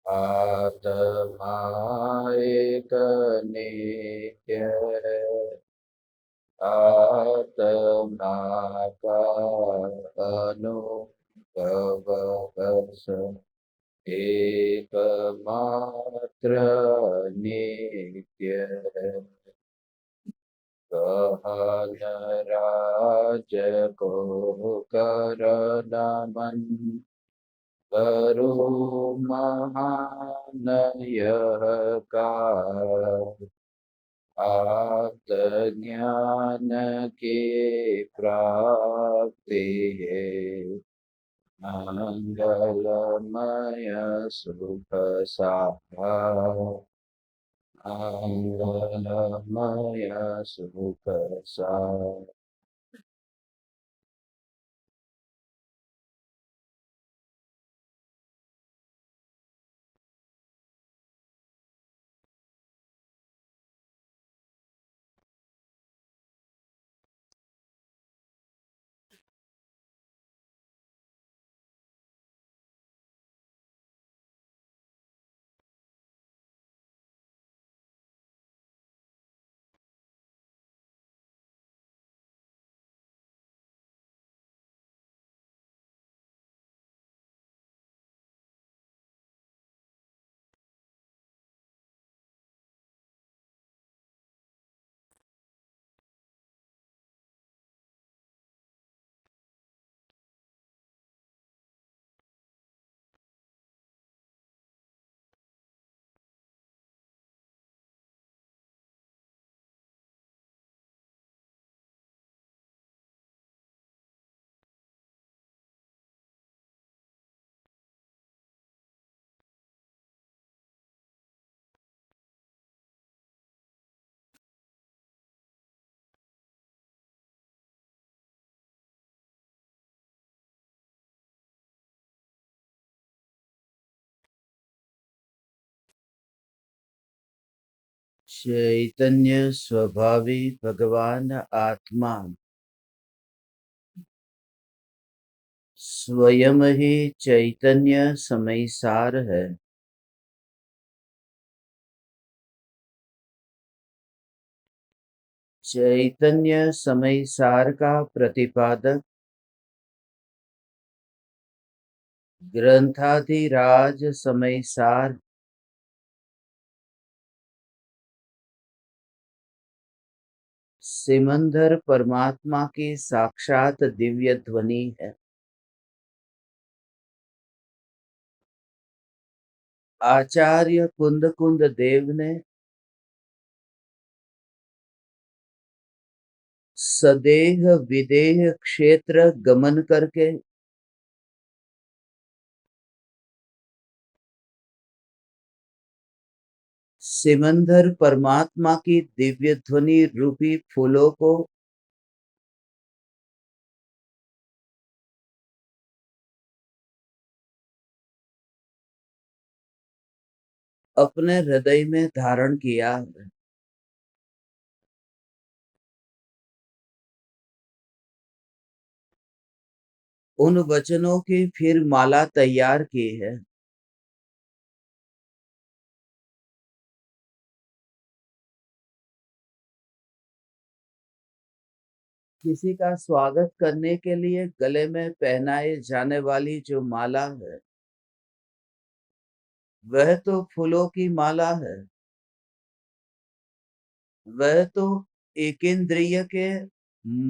आत्मा एक नित्य है, आत्मा का अनुभव बस एकमात्र नित्य है। कहन राज को कर नमन, करो महान यह कार्य, आत्मज्ञान की प्राप्ति है, मंगलमय सुख सार, मंगलमय सुख सार। चैतन्य स्वभावी भगवान आत्मा स्वयं ही चैतन्य समय सार है। चैतन्य समय सार का प्रतिपादक ग्रंथाधिराज समय सार सिमंदर परमात्मा की साक्षात दिव्य ध्वनि है। आचार्य कुंद कुंद देव ने सदेह विदेह क्षेत्र गमन करके सिमंदर परमात्मा की दिव्य ध्वनि रूपी फूलों को अपने हृदय में धारण किया। उन वचनों की फिर माला तैयार की है। किसी का स्वागत करने के लिए गले में पहनाए जाने वाली जो माला है, वह तो फूलों की माला है। वह तो एकेंद्रिय के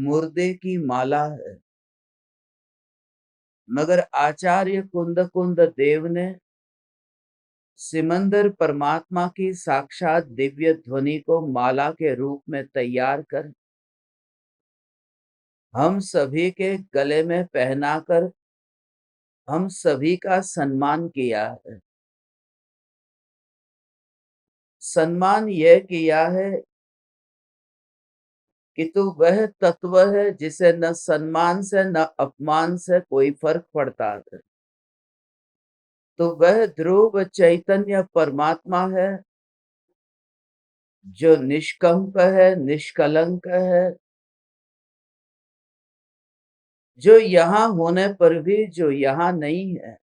मुर्दे की माला है। मगर आचार्य कुंद कुंद देव ने सिमंदर परमात्मा की साक्षात दिव्य ध्वनि को माला के रूप में तैयार कर हम सभी के गले में पहनाकर हम सभी का सम्मान किया है। सम्मान यह किया है कि तू वह तत्व है जिसे न सम्मान से न अपमान से कोई फर्क पड़ता है। तो वह ध्रुव चैतन्य परमात्मा है जो निष्कंप है, निष्कलंक है, जो यहाँ होने पर भी जो यहाँ नहीं है,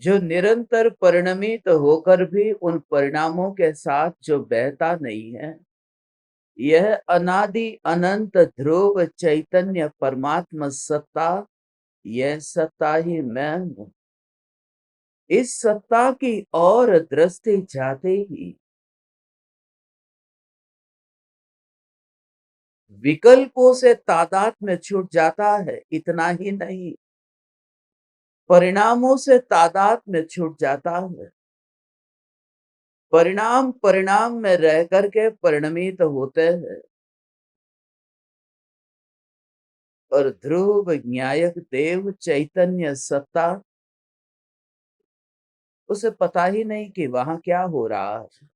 जो निरंतर परिणमित होकर भी उन परिणामों के साथ जो बहता नहीं है, यह अनादि अनंत ध्रुव चैतन्य परमात्मा सत्ता, यह सत्ता ही मैं हूँ। इस सत्ता की ओर दृष्टि जाते ही विकल्पों से तादाद में छूट जाता है। इतना ही नहीं, परिणामों से तादाद में छूट जाता है। परिणाम परिणाम में रह करके परिणमित होते हैं और ध्रुव न्यायक देव चैतन्य सत्ता, उसे पता ही नहीं कि वहां क्या हो रहा है।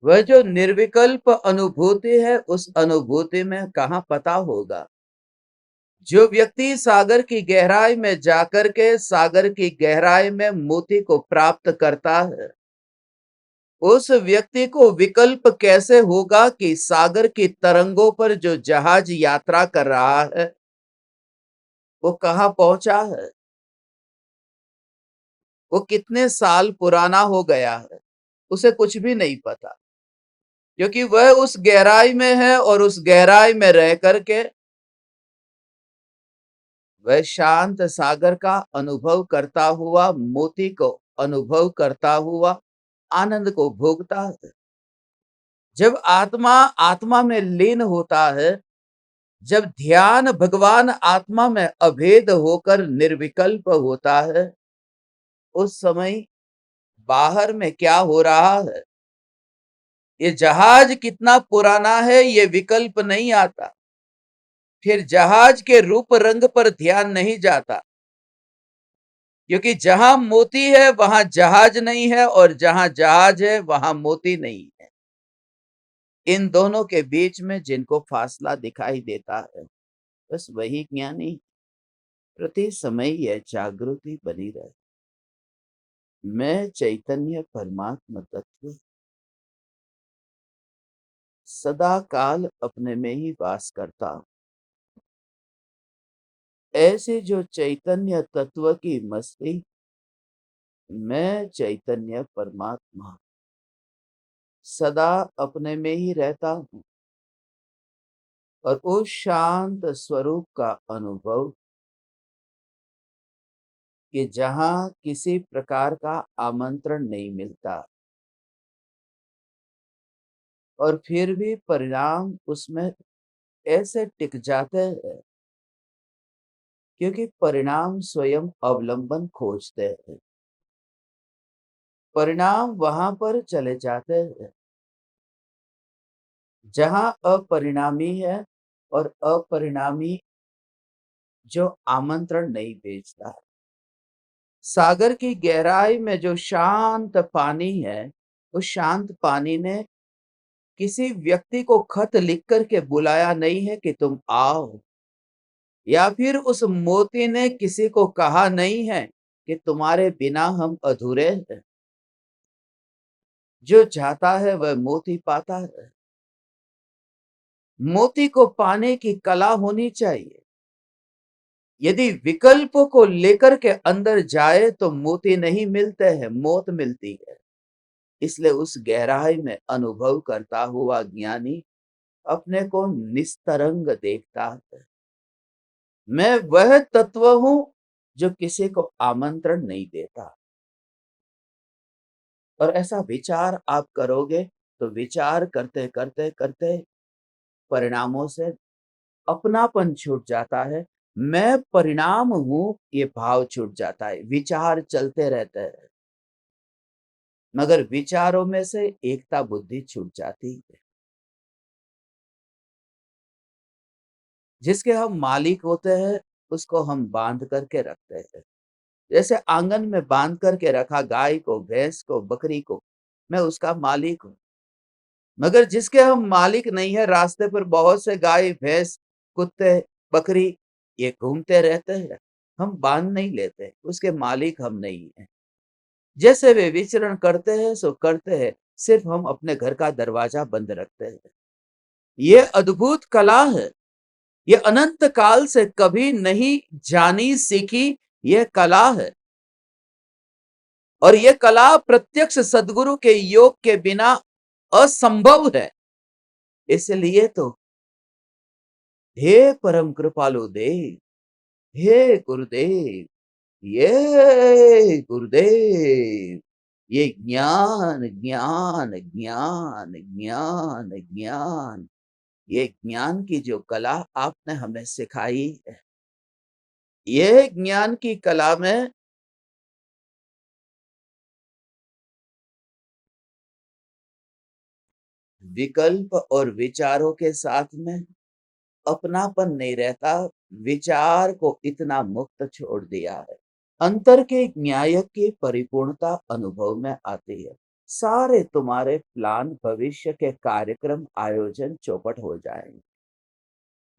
वह जो निर्विकल्प अनुभूति है, उस अनुभूति में कहां पता होगा। जो व्यक्ति सागर की गहराई में जाकर के सागर की गहराई में मोती को प्राप्त करता है, उस व्यक्ति को विकल्प कैसे होगा कि सागर की तरंगों पर जो जहाज यात्रा कर रहा है वो कहां पहुंचा है, वो कितने साल पुराना हो गया है, उसे कुछ भी नहीं पता, क्योंकि वह उस गहराई में है और उस गहराई में रह करके वह शांत सागर का अनुभव करता हुआ, मोती को अनुभव करता हुआ आनंद को भोगता है। जब आत्मा आत्मा में लीन होता है, जब ध्यान भगवान आत्मा में अभेद होकर निर्विकल्प होता है, उस समय बाहर में क्या हो रहा है, ये जहाज कितना पुराना है, ये विकल्प नहीं आता। फिर जहाज के रूप रंग पर ध्यान नहीं जाता, क्योंकि जहां मोती है वहां जहाज नहीं है और जहां जहाज है वहां मोती नहीं है। इन दोनों के बीच में जिनको फासला दिखाई देता है, बस वही ज्ञानी। प्रति समय यह जागृति बनी रहे, मैं चैतन्य परमात्मा तत्व सदा काल अपने में ही वास करता हूं। ऐसे जो चैतन्य तत्व की मस्ती, मैं चैतन्य परमात्मा सदा अपने में ही रहता हूं और उस शांत स्वरूप का अनुभव कि जहां किसी प्रकार का आमंत्रण नहीं मिलता और फिर भी परिणाम उसमें ऐसे टिक जाते हैं, क्योंकि परिणाम स्वयं अवलंबन खोजते हैं। परिणाम वहां पर चले जाते हैं जहां अपरिणामी है और अपरिणामी जो आमंत्रण नहीं भेजता है। सागर की गहराई में जो शांत पानी है, उस शांत पानी ने किसी व्यक्ति को खत लिख करके बुलाया नहीं है कि तुम आओ, या फिर उस मोती ने किसी को कहा नहीं है कि तुम्हारे बिना हम अधूरे हैं। जो चाहता है वह मोती पाता है। मोती को पाने की कला होनी चाहिए। यदि विकल्प को लेकर के अंदर जाए तो मोती नहीं मिलते हैं, मौत मिलती है। इसलिए उस गहराई में अनुभव करता हुआ ज्ञानी अपने को निस्तरंग देखता है। मैं वह तत्व हूं जो किसी को आमंत्रण नहीं देता। और ऐसा विचार आप करोगे तो विचार करते करते करते परिणामों से अपनापन छूट जाता है। मैं परिणाम हूं, ये भाव छूट जाता है। विचार चलते रहते हैं, मगर विचारों में से एकता बुद्धि छूट जाती है। जिसके हम मालिक होते हैं उसको हम बांध करके रखते हैं। जैसे आंगन में बांध करके रखा गाय को, भैंस को, बकरी को, मैं उसका मालिक हूं। मगर जिसके हम मालिक नहीं है, रास्ते पर बहुत से गाय, भैंस, कुत्ते, बकरी ये घूमते रहते हैं, हम बांध नहीं लेते, उसके मालिक हम नहीं है। जैसे वे विचरण करते हैं सो करते हैं, सिर्फ हम अपने घर का दरवाजा बंद रखते हैं। ये अद्भुत कला है। ये अनंत काल से कभी नहीं जानी सीखी यह कला है, और यह कला प्रत्यक्ष सद्गुरु के योग के बिना असंभव है। इसलिए तो हे परम कृपालु देव, हे गुरुदेव, ये गुरुदेव, ये ज्ञान ज्ञान ज्ञान ज्ञान ज्ञान, ये ज्ञान की जो कला आपने हमें सिखाई है, ये ज्ञान की कला में विकल्प और विचारों के साथ में अपनापन नहीं रहता। विचार को इतना मुक्त छोड़ दिया है, अंतर के न्याय की परिपूर्णता अनुभव में आती है। सारे तुम्हारे प्लान, भविष्य के कार्यक्रम, आयोजन चौपट हो जाएंगे।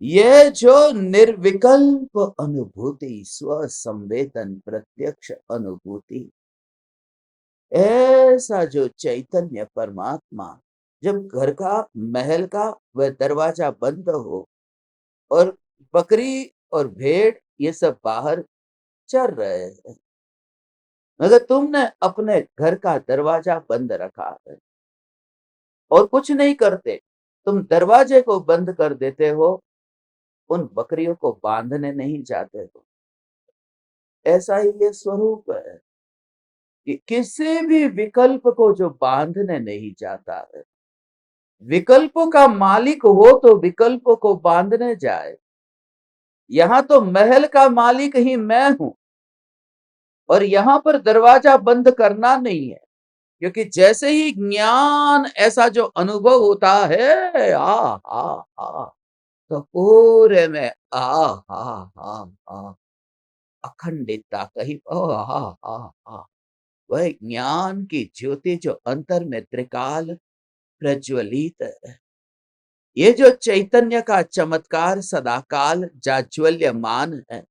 ये जो निर्विकल्प अनुभूति, स्व संवेदन, प्रत्यक्ष अनुभूति, ऐसा जो चैतन्य परमात्मा, जब घर का, महल का वह दरवाजा बंद हो और बकरी और भेड़ ये सब बाहर चर रहे हैं, मगर तुमने अपने घर का दरवाजा बंद रखा है और कुछ नहीं करते, तुम दरवाजे को बंद कर देते हो, उन बकरियों को बांधने नहीं जाते हो। ऐसा ही ये स्वरूप है कि किसी भी विकल्प को जो बांधने नहीं जाता है, विकल्पों का मालिक हो तो विकल्पों को बांधने जाए। यहां तो महल का मालिक ही मैं हूं, और यहां पर दरवाजा बंद करना नहीं है, क्योंकि जैसे ही ज्ञान ऐसा जो अनुभव होता है, आ आ आ तो पूरे में आ आ आ अखंडितता कहीं, आ वह ज्ञान की ज्योति जो अंतर में त्रिकाल प्रज्वलित है। ये जो चैतन्य का चमत्कार सदाकाल जाज्वल्यमान है,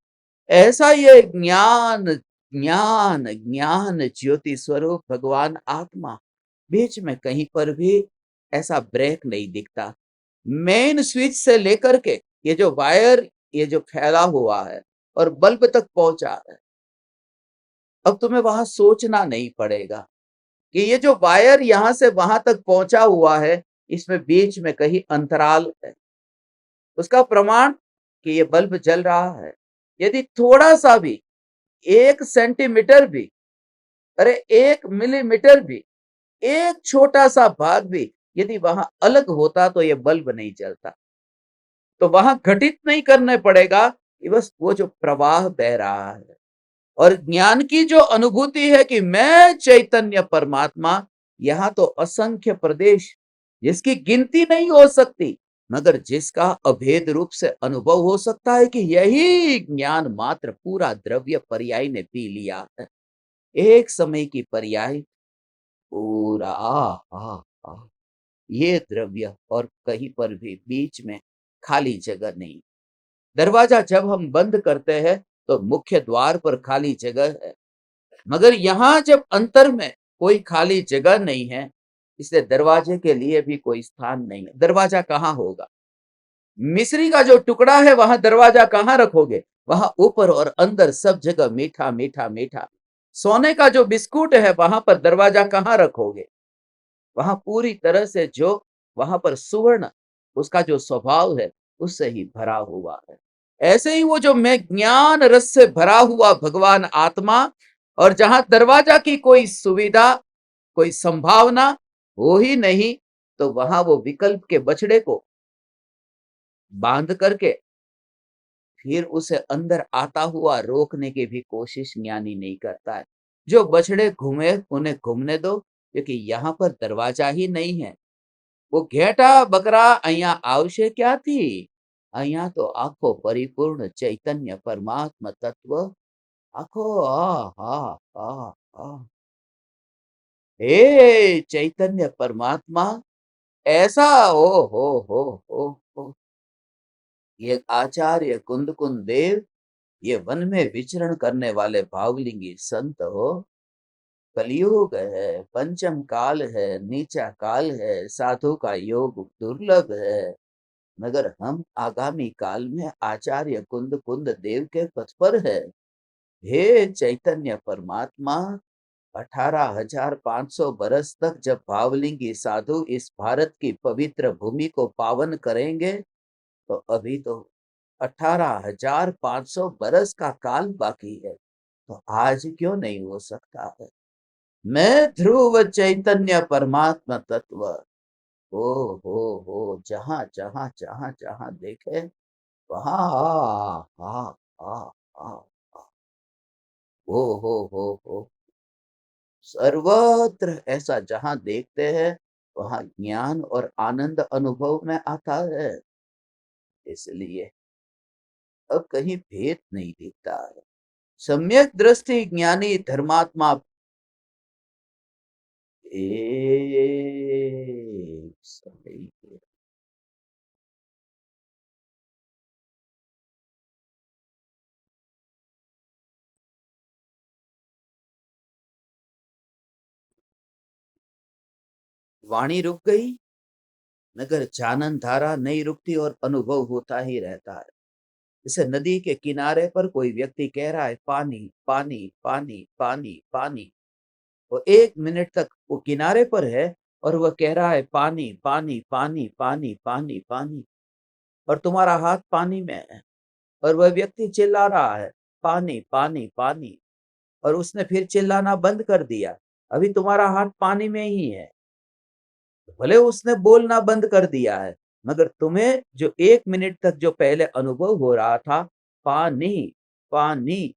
ऐसा ये ज्ञान ज्ञान ज्ञान ज्योति स्वरूप भगवान आत्मा, बीच में कहीं पर भी ऐसा ब्रेक नहीं दिखता। मेन स्विच से लेकर के ये जो वायर, ये जो फैला हुआ है और बल्ब तक पहुंचा है, अब तुम्हें वहां सोचना नहीं पड़ेगा कि ये जो वायर यहां से वहां तक पहुंचा हुआ है, इसमें बीच में कहीं अंतराल है। उसका प्रमाण कि ये बल्ब जल रहा है, यदि थोड़ा सा भी, 1 सेंटीमीटर भी, अरे 1 मिलीमीटर भी, एक छोटा सा भाग भी यदि वहां अलग होता तो ये बल्ब नहीं जलता। तो वहां घटित नहीं करने पड़ेगा कि बस वो जो प्रवाह बह रहा है। और ज्ञान की जो अनुभूति है कि मैं चैतन्य परमात्मा, यहां तो असंख्य प्रदेश जिसकी गिनती नहीं हो सकती, मगर जिसका अभेद रूप से अनुभव हो सकता है कि यही ज्ञान मात्र पूरा द्रव्य पर्याय ने पी लिया है। एक समय की पर्याय पूरा आ ये द्रव्य, और कहीं पर भी बीच में खाली जगह नहीं। दरवाजा जब हम बंद करते हैं तो मुख्य द्वार पर खाली जगह है, मगर यहां जब अंतर में कोई खाली जगह नहीं है, इसलिए दरवाजे के लिए भी कोई स्थान नहीं है। दरवाजा कहाँ होगा? मिश्री का जो टुकड़ा है वहां दरवाजा कहाँ रखोगे? वहां ऊपर और अंदर सब जगह मीठा मीठा मीठा। सोने का जो बिस्कुट है वहां पर दरवाजा कहाँ रखोगे? वहां पूरी तरह से जो वहां पर सुवर्ण, उसका जो स्वभाव है उससे ही भरा हुआ है। ऐसे ही वो जो मैं ज्ञान रस से भरा हुआ भगवान आत्मा, और जहां दरवाजा की कोई सुविधा, कोई संभावना हो ही नहीं, तो वहां वो विकल्प के बछड़े को बांध करके फिर उसे अंदर आता हुआ रोकने की भी कोशिश ज्ञानी नहीं करता है। जो बछड़े घूमे उन्हें घूमने दो, क्योंकि यहाँ पर दरवाजा ही नहीं है। वो घेटा बकरा अहिया आवशे क्यांथी? अहिया तो आखो परिपूर्ण चैतन्य परमात्मा तत्व आखो आ हे चैतन्य परमात्मा, ऐसा हो ये आचार्य कुंद कुंद देव, ये वन में विचरण करने वाले भावलिंगी संत हो। कलयुग है, पंचम काल है, नीचा काल है, साधु का योग दुर्लभ है। मगर हम आगामी काल में आचार्य कुंद कुंद देव के पथ पर है। हे चैतन्य परमात्मा, 18,500 बरस तक जब भावलिंगी साधु इस भारत की पवित्र भूमि को पावन करेंगे, तो अभी तो 18,500 बरस का काल बाकी है, तो आज क्यों नहीं हो सकता है? मैं ध्रुव चैतन्य परमात्मा तत्व, हो जहां जहां जहां जहां देखे वहां आ आ आ, हो सर्वत्र ऐसा जहां देखते हैं वहां ज्ञान और आनंद अनुभव में आता है। इसलिए अब कहीं भेद नहीं दिखता है। सम्यक दृष्टि ज्ञानी धर्मात्मा एक समय के। वाणी रुक गई मगर जानन धारा नहीं रुकती और अनुभव होता ही रहता है। जैसे नदी के किनारे पर कोई व्यक्ति कह रहा है पानी पानी पानी पानी पानी, वो 1 मिनट तक वो किनारे पर है और वह कह रहा है पानी पानी पानी पानी पानी पानी, और तुम्हारा हाथ पानी में है और वह व्यक्ति चिल्ला रहा है पानी पानी पानी, और उसने फिर चिल्लाना बंद कर दिया। अभी तुम्हारा हाथ पानी में ही है, भले उसने बोलना बंद कर दिया है, मगर तुम्हें जो 1 मिनट तक जो पहले अनुभव हो रहा था पानी पानी,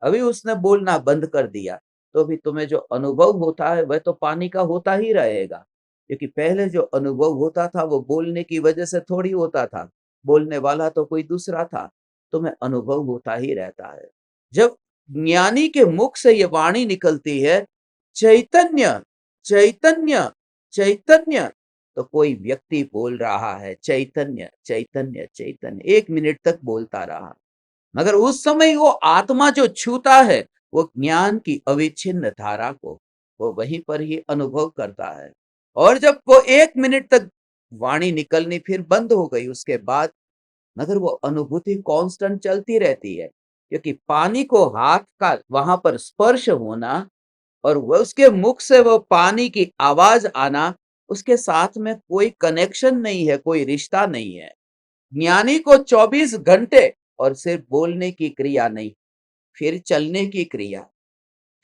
अभी उसने बोलना बंद कर दिया, तो भी तुम्हें जो अनुभव होता है वह तो पानी का होता ही रहेगा। क्योंकि पहले जो अनुभव होता था वो बोलने की वजह से थोड़ी होता था, बोलने वाला तो कोई दूसरा था। तुम्हें अनुभव होता ही रहता है। जब ज्ञानी के मुख से ये वाणी निकलती है चैतन्य चैतन्य चैतन्य, तो कोई व्यक्ति बोल रहा है चैतन्य चैतन्य चैतन्य, 1 मिनट तक बोलता रहा, मगर उस समय वो आत्मा जो छूता है वो ज्ञान की अविच्छिन्न धारा को, वो वहीं पर ही अनुभव करता है। और जब वो 1 मिनट तक वाणी निकलनी फिर बंद हो गई उसके बाद, मगर वो अनुभूति कांस्टेंट चलती रहती है। क्योंकि पानी को हाथ का वहां पर स्पर्श होना और वह उसके मुख से वो पानी की आवाज आना, उसके साथ में कोई कनेक्शन नहीं है, कोई रिश्ता नहीं है। ज्ञानी को 24 घंटे और सिर्फ बोलने की क्रिया नहीं, फिर चलने की क्रिया,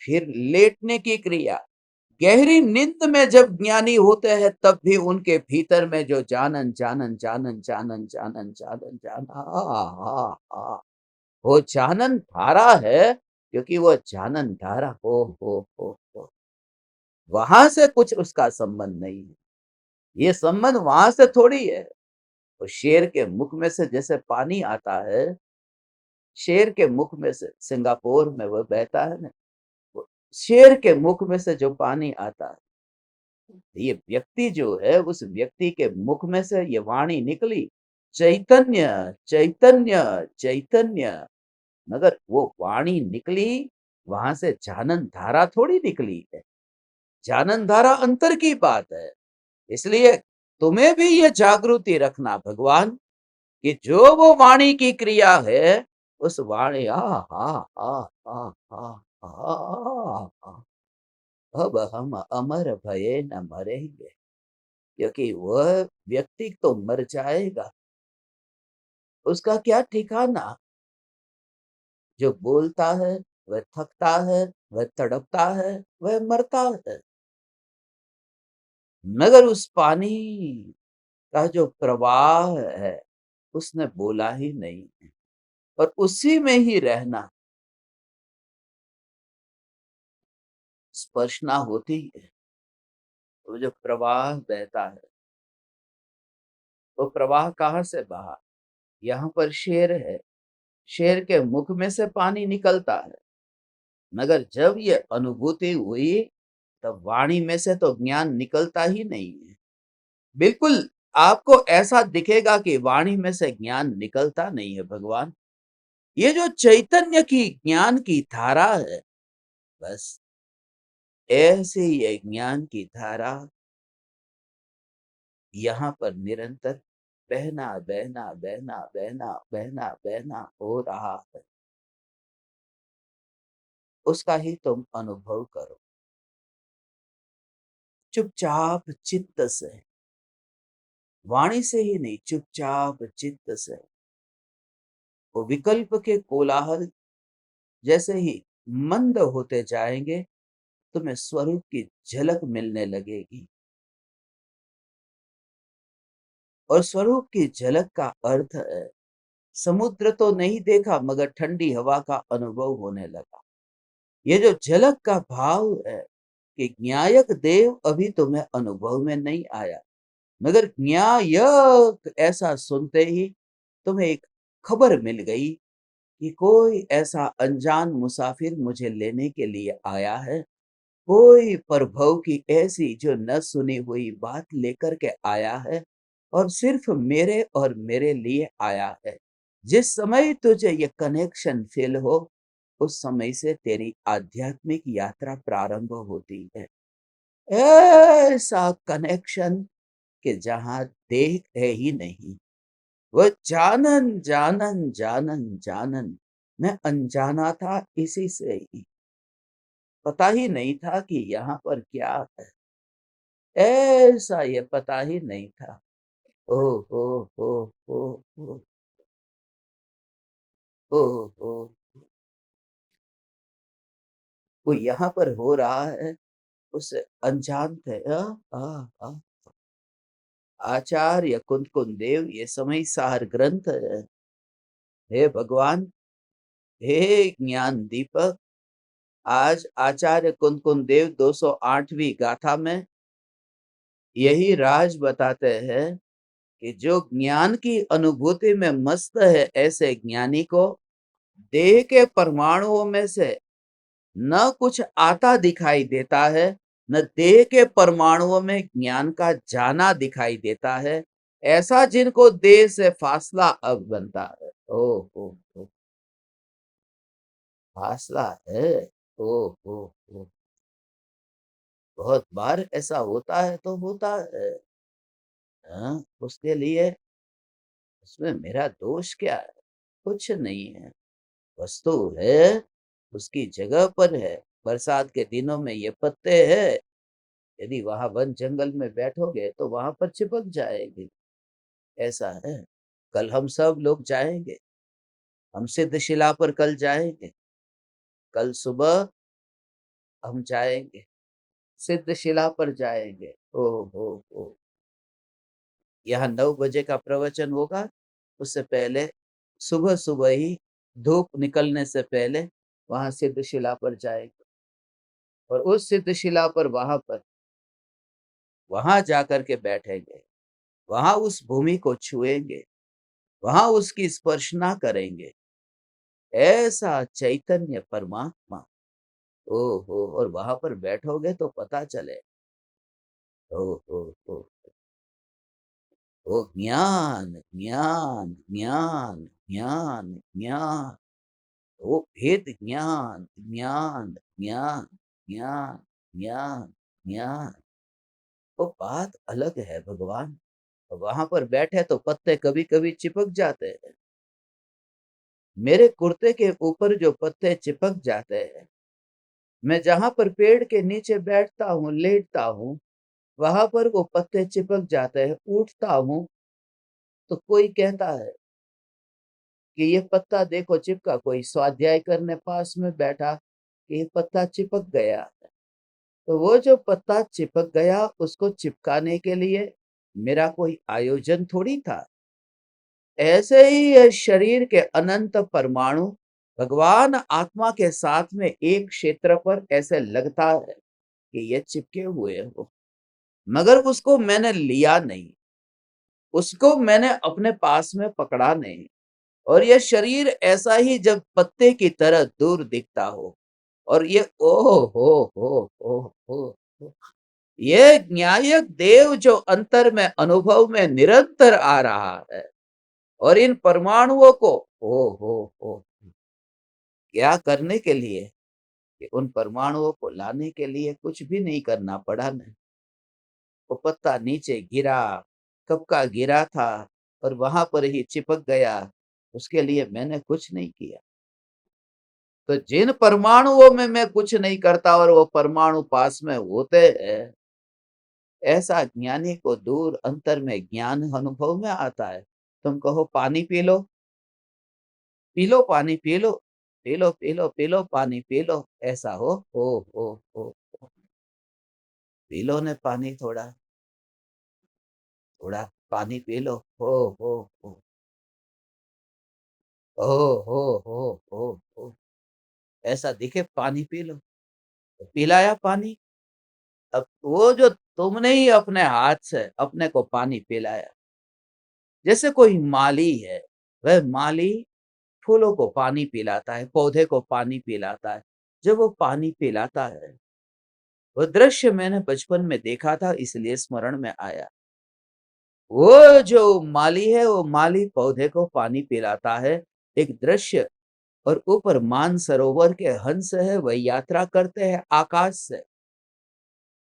फिर लेटने की क्रिया, गहरी नींद में जब ज्ञानी होते हैं तब भी उनके भीतर में जो जानन जानन जानन जानन जानन जानन जाना वो जानन धारा है। क्योंकि वो जानन धारा हो वहां से कुछ उसका संबंध नहीं है, ये संबंध वहां से थोड़ी है। तो शेर के मुख में से जैसे पानी आता है, शेर के मुख में से सिंगापुर में वो बहता है ना, वो शेर के मुख में से जो पानी आता है, ये व्यक्ति जो है उस व्यक्ति के मुख में से ये वाणी निकली चैतन्य चैतन्य चैतन्य, मगर वो वाणी निकली वहां से जानन धारा थोड़ी निकली है। जानन धारा अंतर की बात है। इसलिए तुम्हें भी ये जागृति रखना भगवान, कि जो वो वाणी की क्रिया है उस वाणी अब हम अमर भये न मरेंगे। क्योंकि वह व्यक्ति तो मर जाएगा, उसका क्या ठिकाना। जो बोलता है वह थकता है, वह तड़पता है, वह मरता है, मगर उस पानी का जो प्रवाह है उसने बोला ही नहीं है, और उसी में ही रहना। स्पर्शना होती है, वो जो प्रवाह बहता है, वो प्रवाह कहाँ से बहा? यहाँ पर शेर है, शेर के मुख में से पानी निकलता है, मगर जब ये अनुभूति हुई तब वाणी में से तो ज्ञान निकलता ही नहीं है। बिल्कुल आपको ऐसा दिखेगा कि वाणी में से ज्ञान निकलता नहीं है भगवान। ये जो चैतन्य की ज्ञान की धारा है, बस ऐसे ये ज्ञान की धारा यहाँ पर निरंतर बहना बहना बहना बहना बहना बहना हो रहा है, उसका ही तुम अनुभव करो चुपचाप चित्त से, वाणी से ही नहीं, चुपचाप चित्त से। वो विकल्प के कोलाहल जैसे ही मंद होते जाएंगे, तुम्हें स्वरूप की झलक मिलने लगेगी। और स्वरूप की झलक का अर्थ है, समुद्र तो नहीं देखा मगर ठंडी हवा का अनुभव होने लगा। ये जो झलक का भाव है कि ज्ञायक देव अभी तुम्हें अनुभव में नहीं आया, मगर ज्ञायक ऐसा सुनते ही तुम्हें एक खबर मिल गई कि कोई ऐसा अनजान मुसाफिर मुझे लेने के लिए आया है, कोई प्रभु की ऐसी जो न सुनी हुई बात लेकर के आया है, और सिर्फ मेरे और मेरे लिए आया है। जिस समय तुझे ये कनेक्शन फील हो, उस समय से तेरी आध्यात्मिक यात्रा प्रारंभ होती है। ऐसा कनेक्शन कि जहां देख है ही नहीं, वो जानन जानन जानन जानन। मैं अनजाना था, इसी से ही पता ही नहीं था कि यहाँ पर क्या है। ऐसा ये पता ही नहीं था। ओ हो हो हो हो ओ हो। वो यहाँ पर हो रहा है, उस अनजान थे। आ, आचार्य कुंदकुंद देव ये समय सार ग्रंथ है। हे भगवान, हे ज्ञान दीपक, आज आचार्य कुंदकुंद देव 208वीं गाथा में यही राज बताते हैं कि जो ज्ञान की अनुभूति में मस्त है, ऐसे ज्ञानी को देह के परमाणुओं में से न कुछ आता दिखाई देता है, न देह के परमाणुओं में ज्ञान का जाना दिखाई देता है। ऐसा जिनको देह से फासला अब बनता है। ओ फासला है। ओ ओ बहुत बार ऐसा होता है तो होता है। हाँ, उसके लिए उसमें मेरा दोष क्या है? कुछ नहीं है। वस्तु है, उसकी जगह पर है। बरसात के दिनों में ये पत्ते है, यदि वहां वन जंगल में बैठोगे तो वहां पर चिपक जाएगी। ऐसा है। कल हम सब लोग जाएंगे, हम सिद्धशिला पर कल जाएंगे। कल सुबह हम जाएंगे, सिद्धशिला पर जाएंगे। ओ हो। यहाँ 9 बजे का प्रवचन होगा, उससे पहले सुबह सुबह ही धूप निकलने से पहले वहां सिद्धशिला पर जाएंगे, और उस सिद्धशिला पर वहां जाकर के बैठेंगे, वहां उस भूमि को छुएंगे, वहां उसकी स्पर्शना करेंगे। ऐसा चैतन्य परमात्मा। ओ हो। और वहां पर बैठोगे तो पता चले। ओ हो। ओ ज्ञान ज्ञान ज्ञान ज्ञान ज्ञान। वो भेद ज्ञान ज्ञान ज्ञान ज्ञान ज्ञान ज्ञान। वो बात अलग है भगवान। वहां पर बैठे तो पत्ते कभी कभी चिपक जाते हैं। मेरे कुर्ते के ऊपर जो पत्ते चिपक जाते हैं, मैं जहां पर पेड़ के नीचे बैठता हूँ, लेटता हूँ, वहां पर वो पत्ते चिपक जाते हैं। उठता हूँ तो कोई कहता है कि ये पत्ता देखो चिपका, कोई स्वाध्याय करने पास में बैठा कि ये पत्ता चिपक गया। तो वो जो पत्ता चिपक गया, उसको चिपकाने के लिए मेरा कोई आयोजन थोड़ी था। ऐसे ही ये शरीर के अनंत परमाणु भगवान आत्मा के साथ में एक क्षेत्र पर ऐसे लगता है कि ये चिपके हुए हो, मगर उसको मैंने लिया नहीं, उसको मैंने अपने पास में पकड़ा नहीं। और ये शरीर ऐसा ही जब पत्ते की तरह दूर दिखता हो, और ये हो, ये न्यायक देव जो अंतर में अनुभव में निरंतर आ रहा है, और इन परमाणुओं को हो क्या करने के लिए, कि उन परमाणुओं को लाने के लिए कुछ भी नहीं करना पड़ा। नहीं, वो पत्ता नीचे गिरा, कब का गिरा था, और वहां पर ही चिपक गया, उसके लिए मैंने कुछ नहीं किया। तो जिन परमाणुओं में मैं कुछ नहीं करता और वो परमाणु पास में होते हैं, ऐसा ज्ञानी को दूर अंतर में ज्ञान अनुभव में आता है। तुम कहो पानी पी लो पानी P low, P low P low P low पानी पी लो, ऐसा हो ओ, पी लो ने पानी थोड़ा, थोड़ा पानी पी लो, हो ओ हो, ऐसा दिखे पानी पी लो, तो पिलाया पानी। अब वो जो तुमने ही अपने हाथ से अपने को पानी पिलाया, जैसे कोई माली है, वह माली फूलों को पानी पिलाता है, पौधे को पानी पिलाता है। जब वो पानी पिलाता है, वो दृश्य मैंने बचपन में देखा था, इसलिए स्मरण में आया। वो जो माली है, वो माली पौधे को पानी पिलाता है, एक दृश्य। और ऊपर मानसरोवर के हंस है, वह यात्रा करते हैं आकाश से।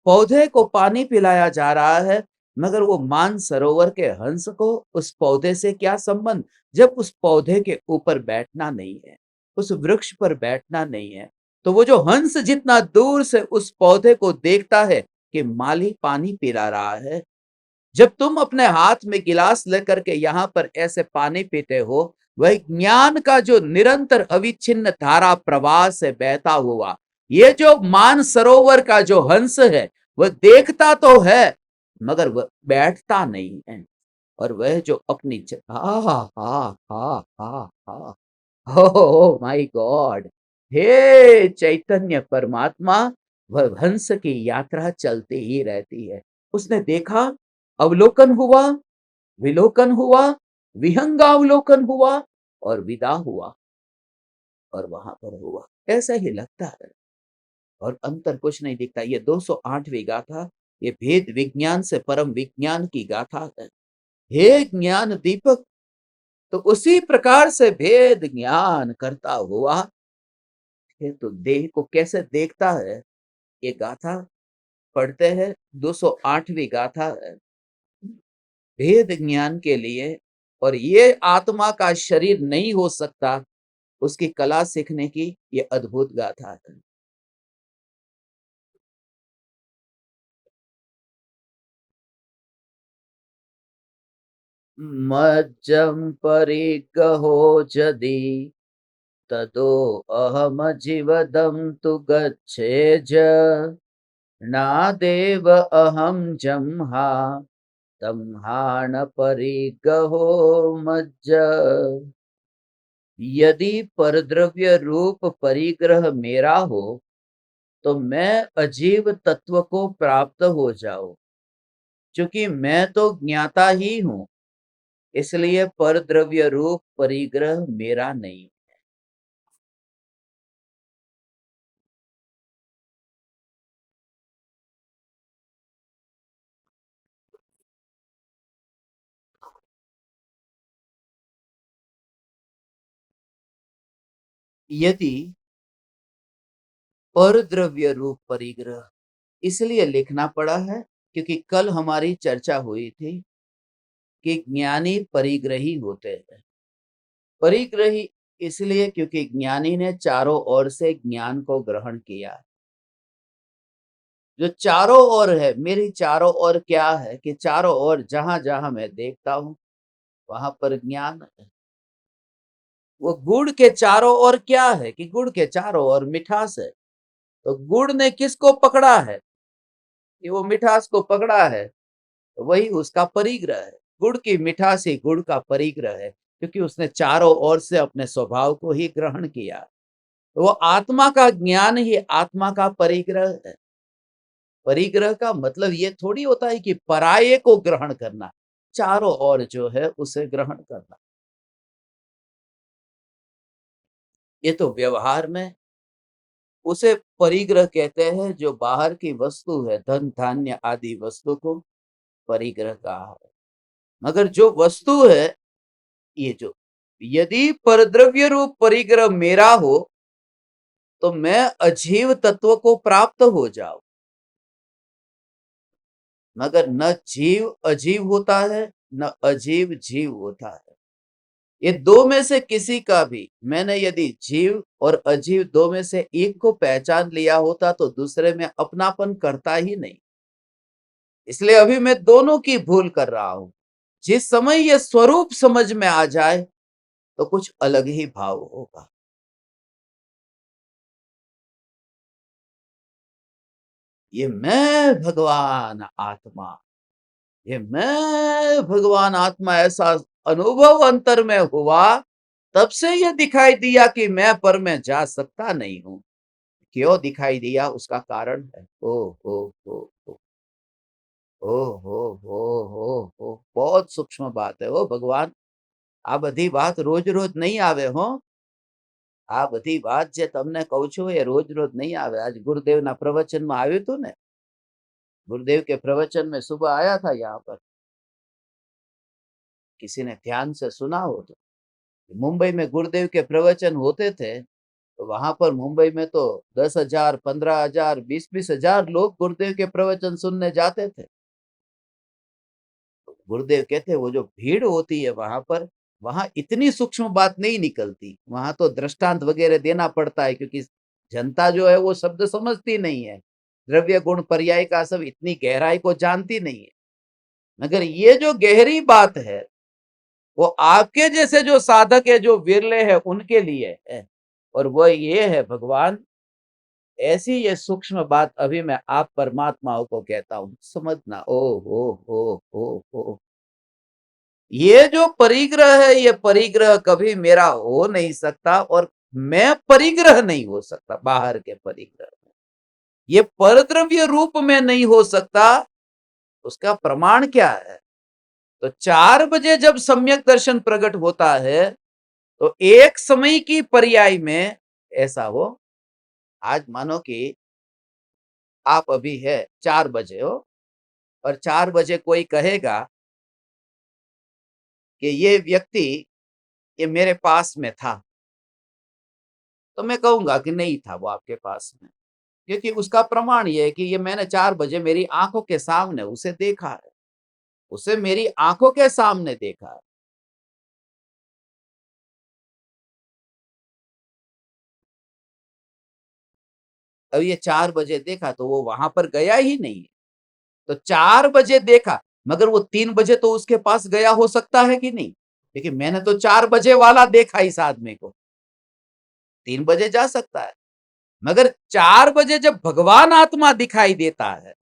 पौधे को पानी पिलाया जा रहा है, मगर वो मानसरोवर के हंस को उस पौधे से क्या संबंध, जब उस पौधे के ऊपर बैठना नहीं है, उस वृक्ष पर बैठना नहीं है, तो वो जो हंस जितना दूर से उस पौधे को देखता है कि माली पानी पिला रहा है, जब तुम अपने हाथ में गिलास लेकर के यहाँ पर ऐसे पानी पीते हो, वह ज्ञान का जो निरंतर अविच्छिन्न धारा प्रवाह से बहता हुआ, ये जो मान सरोवर का जो हंस है, वह देखता तो है, मगर वह बैठता नहीं है। और वह जो अपनी हा हा हा हा हा हा, ओ माय गॉड, हे चैतन्य परमात्मा, वह हंस की यात्रा चलती ही रहती है। उसने देखा, अवलोकन हुआ, विलोकन हुआ, विहंगावलोकन हुआ और विदा हुआ, और वहां पर हुआ ऐसा ही लगता है, और अंतर कुछ नहीं दिखता। ये 208वीं गाथा, ये भेद विज्ञान से परम विज्ञान की गाथा है। हे ज्ञान दीपक, तो उसी प्रकार से भेद ज्ञान करता हुआ ये तो देह को कैसे देखता है, ये गाथा पढ़ते हैं। 208वीं गाथा है भेद ज्ञान के लिए, और ये आत्मा का शरीर नहीं हो सकता, उसकी कला सीखने की ये अद्भुत गाथा है। मज्जं परिगहो जदि तदो अहम जीवदं तु गच्छेज, नादेव अहम जम्हा तम्हान परिगहो मज्ज। यदि परद्रव्य रूप परिग्रह मेरा हो, तो मैं अजीव तत्व को प्राप्त हो जाऊं। क्योंकि मैं तो ज्ञाता ही हूं, इसलिए परद्रव्य रूप परिग्रह मेरा नहीं। यदि परद्रव्य रूप परिग्रह, इसलिए लिखना पड़ा है क्योंकि कल हमारी चर्चा हुई थी कि ज्ञानी परिग्रही होते हैं। परिग्रही इसलिए क्योंकि ज्ञानी ने चारों ओर से ज्ञान को ग्रहण किया। जो चारों ओर है, मेरी चारों ओर क्या है कि चारों ओर जहां जहां मैं देखता हूं, वहां पर ज्ञान है। वो गुड़ के चारों ओर क्या है कि गुड़ के चारों ओर मिठास है। तो गुड़ ने किसको पकड़ा है कि वो मिठास को पकड़ा है, तो वही उसका परिग्रह है। गुड़ की मिठास ही गुड़ का परिग्रह है, क्योंकि उसने चारों ओर से अपने स्वभाव को ही ग्रहण किया। तो वो आत्मा का ज्ञान ही आत्मा का परिग्रह है। परिग्रह का मतलब ये थोड़ी होता है कि पराये को ग्रहण करना, चारों ओर जो है उसे ग्रहण करना। ये तो व्यवहार में उसे परिग्रह कहते हैं, जो बाहर की वस्तु है, धन धान्य आदि वस्तु को परिग्रह कहा है। मगर जो वस्तु है, ये जो, यदि परद्रव्य रूप परिग्रह मेरा हो, तो मैं अजीव तत्व को प्राप्त हो जाऊं। मगर न जीव अजीव होता है, न अजीव जीव होता है। ये दो में से किसी का भी मैंने यदि जीव और अजीव दो में से एक को पहचान लिया होता तो दूसरे में अपनापन करता ही नहीं। इसलिए अभी मैं दोनों की भूल कर रहा हूं। जिस समय ये स्वरूप समझ में आ जाए तो कुछ अलग ही भाव होगा। ये मैं भगवान आत्मा, ये मैं भगवान आत्मा, ऐसा अनुभव अंतर में हुआ। तब से ये दिखाई दिया कि मैं पर में जा सकता नहीं हूं। क्यों दिखाई दिया उसका कारण है। ओ हो हो हो ओ हो, बहुत सूक्ष्म बात है। ओ भगवान, आ बधी बात रोज रोज नहीं आवे हो। आ बधी बात जे तमने कहूं छू ये रोज रोज नहीं आवे। आज गुरुदेव ना प्रवचन में आयु तू ने। गुरुदेव के प्रवचन में सुबह आया था यहाँ पर, किसी ने ध्यान से सुना हो तो। मुंबई में गुरुदेव के प्रवचन होते थे तो वहां पर मुंबई में तो 10,000, 15,000, 20,000 लोग गुरुदेव के प्रवचन सुनने जाते थे। गुरुदेव कहते वो जो भीड़ होती है वहां पर, वहां इतनी सूक्ष्म बात नहीं निकलती। वहां तो दृष्टांत वगैरह देना पड़ता है क्योंकि जनता जो है वो शब्द समझती नहीं है। द्रव्य गुण पर्याय का सब इतनी गहराई को जानती नहीं है। मगर ये जो गहरी बात है वो आपके जैसे जो साधक है, जो विरले है, उनके लिए है। और वो ये है भगवान, ऐसी ये सूक्ष्म बात अभी मैं आप परमात्माओं को कहता हूं, समझना। ओ हो, ये जो परिग्रह है, ये परिग्रह कभी मेरा हो नहीं सकता और मैं परिग्रह नहीं हो सकता बाहर के परिग्रह में। ये परद्रव्य रूप में नहीं हो सकता। उसका प्रमाण क्या है? तो 4 बजे जब सम्यक दर्शन प्रकट होता है तो एक समय की पर्याय में ऐसा हो। आज मानो कि आप अभी है 4 बजे हो और 4 बजे कोई कहेगा कि ये व्यक्ति ये मेरे पास में था, तो मैं कहूंगा कि नहीं था वो आपके पास में, क्योंकि उसका प्रमाण ये है कि ये मैंने 4 बजे मेरी आंखों के सामने उसे देखा है। उसे मेरी आंखों के सामने देखा है। अब ये 4 बजे देखा तो वो वहां पर गया ही नहीं है। तो 4 बजे देखा, मगर वो 3 बजे तो उसके पास गया हो सकता है कि नहीं? देखिए मैंने तो 4 बजे वाला देखा इस आदमी को, 3 बजे जा सकता है। मगर 4 बजे जब भगवान आत्मा दिखाई देता है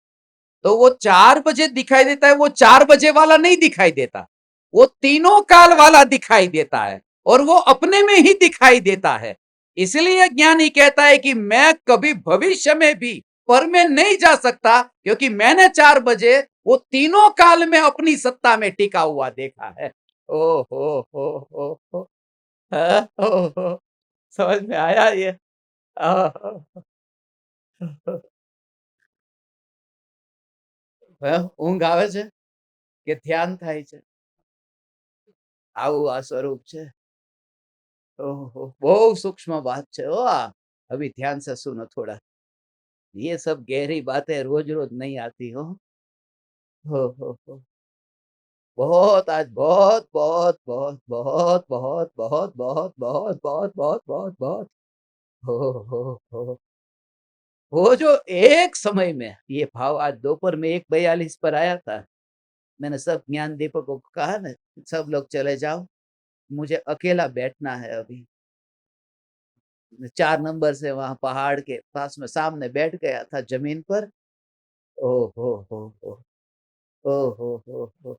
तो वो 4 बजे दिखाई देता है, वो 4 बजे वाला नहीं दिखाई देता, वो तीनों काल वाला दिखाई देता है और वो अपने में ही दिखाई देता है। इसलिए ज्ञानी कहता है कि मैं कभी भविष्य में भी पर में नहीं जा सकता, क्योंकि मैंने 4 बजे वो तीनों काल में अपनी सत्ता में टिका हुआ देखा है। ओ हो, हो, समझ में आया ये? ઊંઘ આવે છે કે ધ્યાન થાય છે? આવું આ સ્વરૂપ છે। ओहो, बहुत सूक्ष्म बात है। ओ अभी ध्यान से सुनो थोड़ा। ये सब गहरी बातें रोज रोज नहीं आती हो। हो बहुत, आज बहुत बहुत बहुत बहुत बहुत बहुत बहुत बहुत बहुत बहुत बहुत बहुत हो वो जो एक समय में ये भाव आज दोपहर में 1:42 पर आया था। मैंने सब ज्ञान दीपकों को कहा ना, सब लोग चले जाओ, मुझे अकेला बैठना है अभी। 4 नंबर से वहां पहाड़ के पास में सामने बैठ गया था जमीन पर। ओ हो ओ हो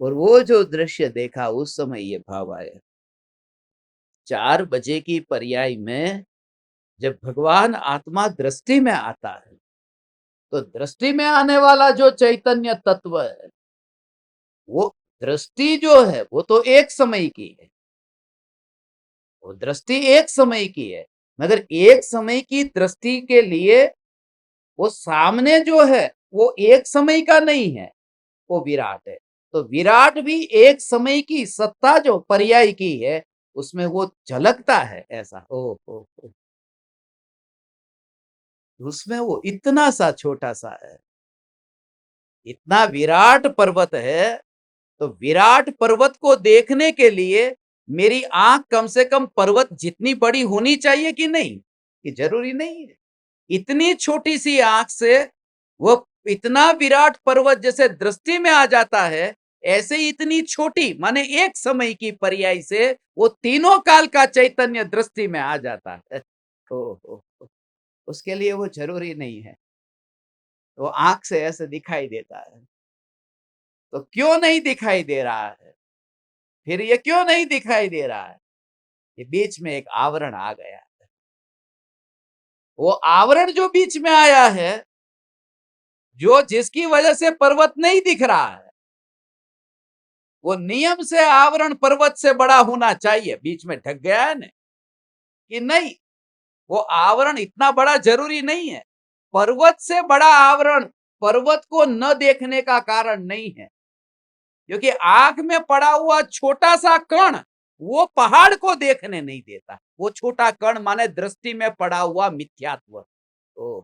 और वो जो दृश्य देखा उस समय ये भाव आया। 4 बजे की पर्याय में जब भगवान आत्मा दृष्टि में आता है तो दृष्टि में आने वाला जो चैतन्य तत्व है, वो दृष्टि जो है वो तो एक समय की है। वो दृष्टि एक समय की है, मगर एक समय की दृष्टि के लिए वो सामने जो है वो एक समय का नहीं है, वो विराट है। तो विराट भी एक समय की सत्ता जो पर्याय की है, उसमें वो झलकता है ऐसा। ओ उसमें वो इतना सा छोटा सा है, इतना विराट पर्वत है तो विराट पर्वत को देखने के लिए मेरी आंख कम से कम पर्वत जितनी बड़ी होनी चाहिए कि नहीं? कि जरूरी नहीं है। इतनी छोटी सी आंख से वो इतना विराट पर्वत जैसे दृष्टि में आ जाता है, ऐसे ही इतनी छोटी माने एक समय की पर्याय से वो तीनों काल का चैतन्य दृष्टि में आ जाता है। ओ, उसके लिए वो जरूरी नहीं है, वो आंख से ऐसे दिखाई देता है। तो क्यों नहीं दिखाई दे रहा है? फिर ये क्यों नहीं दिखाई दे रहा है? ये बीच में एक आवरण आ गया है। वो आवरण जो बीच में आया है, जो जिसकी वजह से पर्वत नहीं दिख रहा है, वो नियम से आवरण पर्वत से बड़ा होना चाहिए। बीच में ढक गया है ना कि नहीं, वो आवरण इतना बड़ा जरूरी नहीं है। पर्वत से बड़ा आवरण पर्वत को न देखने का कारण नहीं है, क्योंकि आंख में पड़ा हुआ छोटा सा कण वो पहाड़ को देखने नहीं देता। वो छोटा कण माने दृष्टि में पड़ा हुआ मिथ्यात्व। ओ,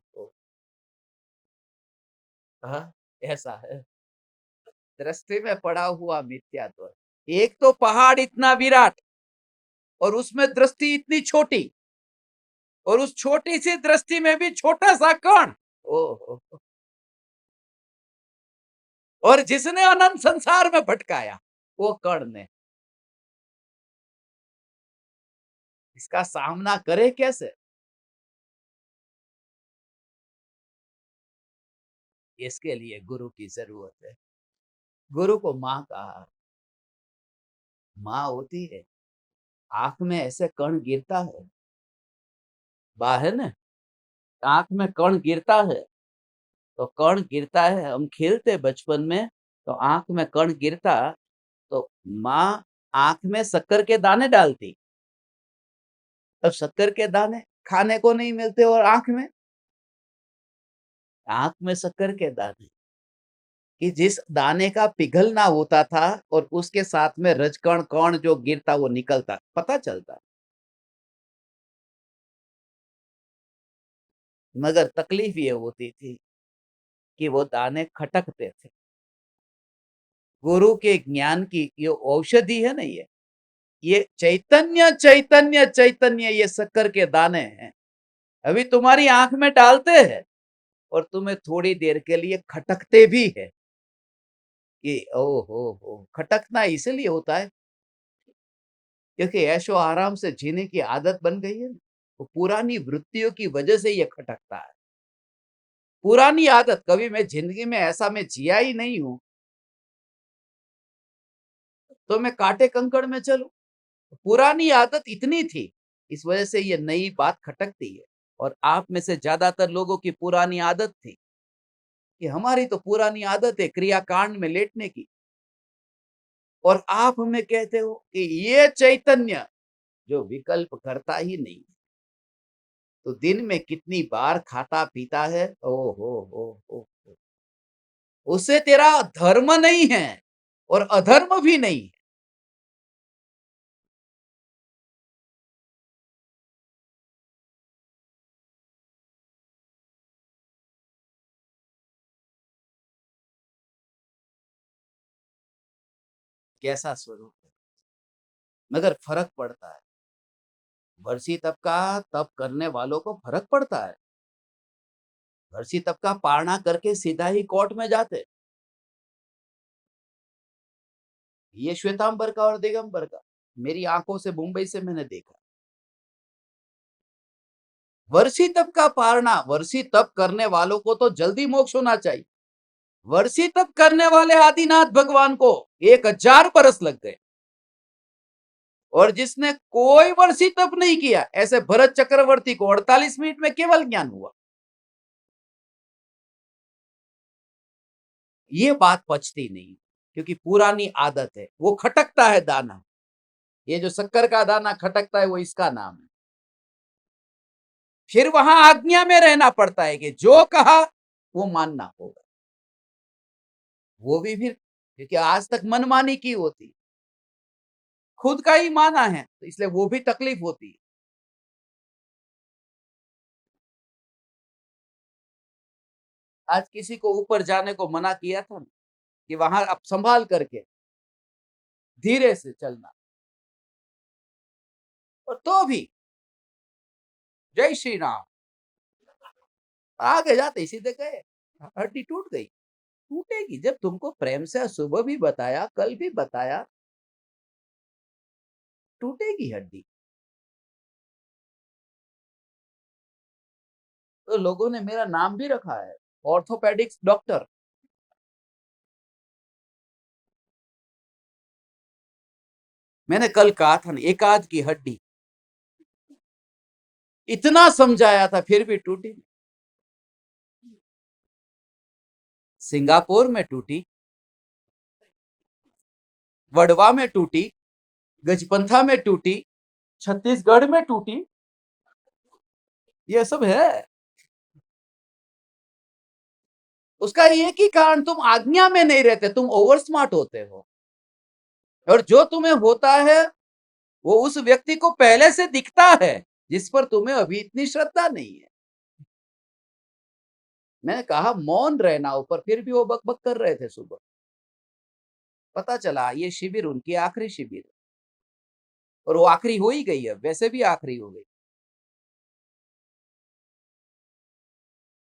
हाँ, ऐसा है, दृष्टि में पड़ा हुआ मिथ्यात्व। एक तो पहाड़ इतना विराट और उसमें दृष्टि इतनी छोटी, और उस छोटी सी दृष्टि में भी छोटा सा कण। ओ, और जिसने अनंत संसार में भटकाया वो कण ने, इसका सामना करे कैसे? इसके लिए गुरु की जरूरत है। गुरु को माँ कहा, माँ होती है। आंख में ऐसे कण गिरता है, बाहर ना, आंख में कण गिरता है, तो कण गिरता है। हम खेलते बचपन में, तो आंख में कण गिरता, तो माँ आंख में शक्कर के दाने डालती। अब शक्कर के दाने खाने को नहीं मिलते और आंख में शक्कर के दाने, कि जिस दाने का पिघलना होता था और उसके साथ में रजकण कण जो गिरता वो निकलता, पता चलता। मगर तकलीफ ये होती थी कि वो दाने खटकते थे। गुरु के ज्ञान की ये औषधि है ना, ये चैतन्य चैतन्य चैतन्य, ये शक्कर के दाने हैं। अभी तुम्हारी आंख में डालते हैं और तुम्हें थोड़ी देर के लिए खटकते भी है कि ओ हो, खटकना इसलिए होता है क्योंकि ऐशो आराम से जीने की आदत बन गई है। वो पुरानी वृत्तियों की वजह से ये खटकता है। पुरानी आदत, कभी मैं जिंदगी में ऐसा मैं जिया ही नहीं हूं तो मैं कांटे कंकड़ में चलूं। पुरानी आदत इतनी थी, इस वजह से ये नई बात खटकती है। और आप में से ज्यादातर लोगों की पुरानी आदत थी कि हमारी तो पुरानी आदत है क्रियाकांड में लेटने की, और आप हमें कहते हो कि ये चैतन्य जो विकल्प करता ही नहीं, तो दिन में कितनी बार खाता पीता है। ओ हो, उससे तेरा धर्म नहीं है और अधर्म भी नहीं है। कैसा स्वरूप है, मगर फर्क पड़ता है। वर्षी तप का तप करने वालों को फर्क पड़ता है। वर्षी तप का पारणा करके सीधा ही कोर्ट में जाते। ये श्वेतांबर का और दिगंबर का, मेरी आंखों से मुंबई से मैंने देखा। वर्षी तप का पारणा, वर्षी तप करने वालों को तो जल्दी मोक्ष होना चाहिए। वर्षी तप करने वाले आदिनाथ भगवान को 1000 बरस लग गए, और जिसने कोई वर्षी तप नहीं किया, ऐसे भरत चक्रवर्ती को 48 मिनट में केवल ज्ञान हुआ। ये बात पचती नहीं, क्योंकि पुरानी आदत है, वो खटकता है दाना। ये जो शक्कर का दाना खटकता है वो इसका नाम है। फिर वहां आज्ञा में रहना पड़ता है कि जो कहा वो मानना होगा। वो भी फिर, क्योंकि आज तक मनमानी की होती, खुद का ही माना है, तो इसलिए वो भी तकलीफ होती है। आज किसी को ऊपर जाने को मना किया था ना, कि वहां आप संभाल करके, धीरे से चलना। और तो भी जय श्री राम, आगे जाते सीधे गए, हड्डी टूट गई। टूटेगी जब तुमको प्रेम से सुबह भी बताया, कल भी बताया, टूटेगी हड्डी। तो लोगों ने मेरा नाम भी रखा है, ऑर्थोपेडिक्स डॉक्टर। मैंने कल कहा था ना, एक आध की हड्डी, इतना समझाया था फिर भी टूटी। सिंगापुर में टूटी, वडवा में टूटी, गजपंथा में टूटी, छत्तीसगढ़ में टूटी, ये सब है। उसका एक ही कारण, तुम आज्ञा में नहीं रहते, तुम ओवर स्मार्ट होते हो। और जो तुम्हें होता है वो उस व्यक्ति को पहले से दिखता है जिस पर तुम्हें अभी इतनी श्रद्धा नहीं है। मैंने कहा मौन रहना ऊपर, फिर भी वो बक बक कर रहे थे सुबह। पता चला ये शिविर उनकी आखिरी शिविर है, और वो आखिरी हो ही गई है, वैसे भी आखिरी हो गई।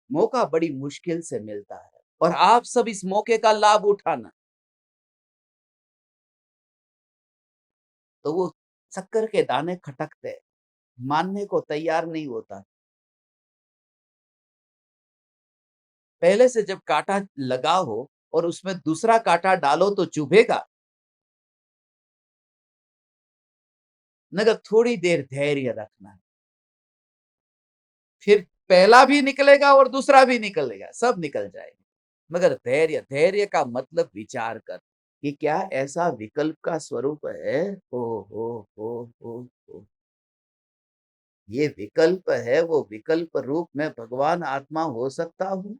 मौका बड़ी मुश्किल से मिलता है और आप सब इस मौके का लाभ उठाना। तो वो शक्कर के दाने खटकते, मानने को तैयार नहीं होता। पहले से जब कांटा लगा हो और उसमें दूसरा कांटा डालो तो चुभेगा, मगर थोड़ी देर धैर्य रखना है, फिर पहला भी निकलेगा और दूसरा भी निकलेगा, सब निकल जाएगा। मगर धैर्य, धैर्य का मतलब विचार कर कि क्या ऐसा विकल्प का स्वरूप है। ओ हो, ये विकल्प है, वो विकल्प रूप में भगवान आत्मा हो सकता हूं।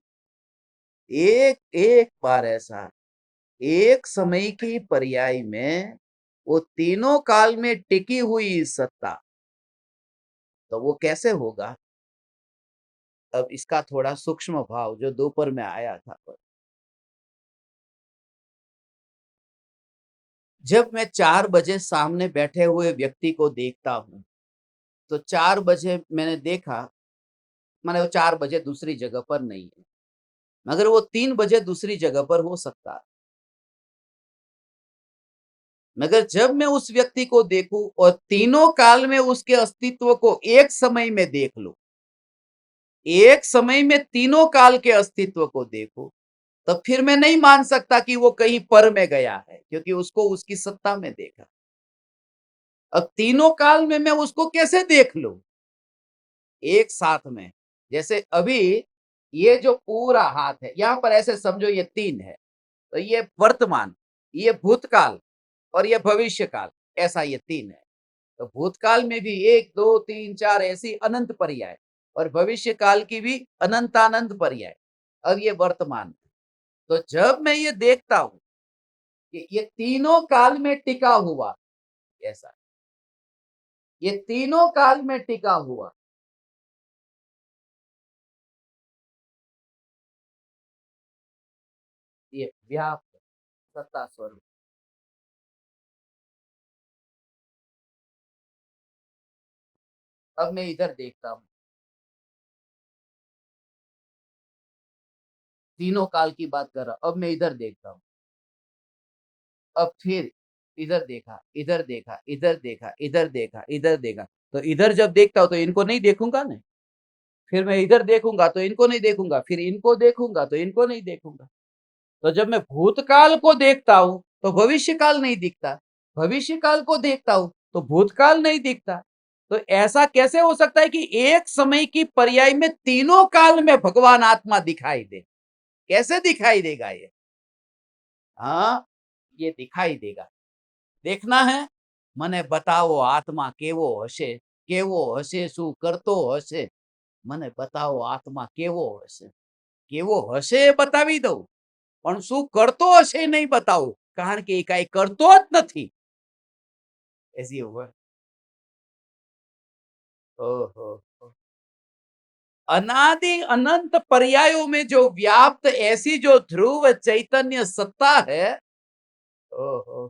एक एक बार ऐसा, एक समय की पर्याय में वो तीनों काल में टिकी हुई सत्ता, तो वो कैसे होगा। अब इसका थोड़ा सूक्ष्म भाव जो दोपहर में आया था, जब मैं 4 बजे सामने बैठे हुए व्यक्ति को देखता हूं, तो 4 बजे मैंने देखा, माने वो 4 बजे दूसरी जगह पर नहीं है, मगर वो 3 बजे दूसरी जगह पर हो सकता है। मगर जब मैं उस व्यक्ति को देखूं और तीनों काल में उसके अस्तित्व को एक समय में देख लूं, एक समय में तीनों काल के अस्तित्व को देखूं, तो फिर मैं नहीं मान सकता कि वो कहीं पर में गया है, क्योंकि उसको उसकी सत्ता में देखा। अब तीनों काल में मैं उसको कैसे देख लूं एक साथ में। जैसे अभी ये जो पूरा हाथ है, यहां पर ऐसे समझो ये 3 है, तो ये वर्तमान, ये भूतकाल और ये भविष्य काल, ऐसा ये 3 है। तो भूतकाल में भी 1 2 3 4 ऐसी अनंत पर्याय, और भविष्य काल की भी अनंतानंत पर्याय। अब ये वर्तमान, तो जब मैं ये देखता हूं कि ये तीनों काल में टिका हुआ, ऐसा ये तीनों काल में टिका हुआ, ये व्याप्त सत्ता स्वरूप। अब मैं इधर देखता हूं, तीनों काल की बात कर रहा हूं, अब मैं इधर देखता हूं। अब फिर इधर देखा, इधर देखा, इधर देखा, इधर देखा, इधर देखा, तो इधर जब देखता हूं तो इनको नहीं देखूंगा ना, फिर मैं इधर देखूंगा तो इनको नहीं देखूंगा, फिर इनको देखूंगा तो इनको नहीं देखूंगा। तो जब मैं भूतकाल को देखता हूं तो भविष्य काल नहीं दिखता, भविष्य काल को देखता हूं तो भूतकाल नहीं दिखता। तो ऐसा कैसे हो सकता है कि एक समय की पर्याय में तीनों काल में भगवान आत्मा दिखाई दे। कैसे दिखाई देगा ये। हाँ, ये दिखाई देगा। देखना है, મને બતાવો આત્મા કેવો હશે, કેવો હશે, શું કરતો હશે, મને બતાવો આત્મા કેવો હશે, કેવો હશે એ બતાવી દઉં, પણ શું કરતો હશે એ નહીં બતાવું, કારણ કે એ કાંઈ કરતો જ નથી। ऐसी हुआ। ओहो, अनादि अनंत पर्यायों में जो व्याप्त ऐसी जो ध्रुव चैतन्य सत्ता है, ओहो,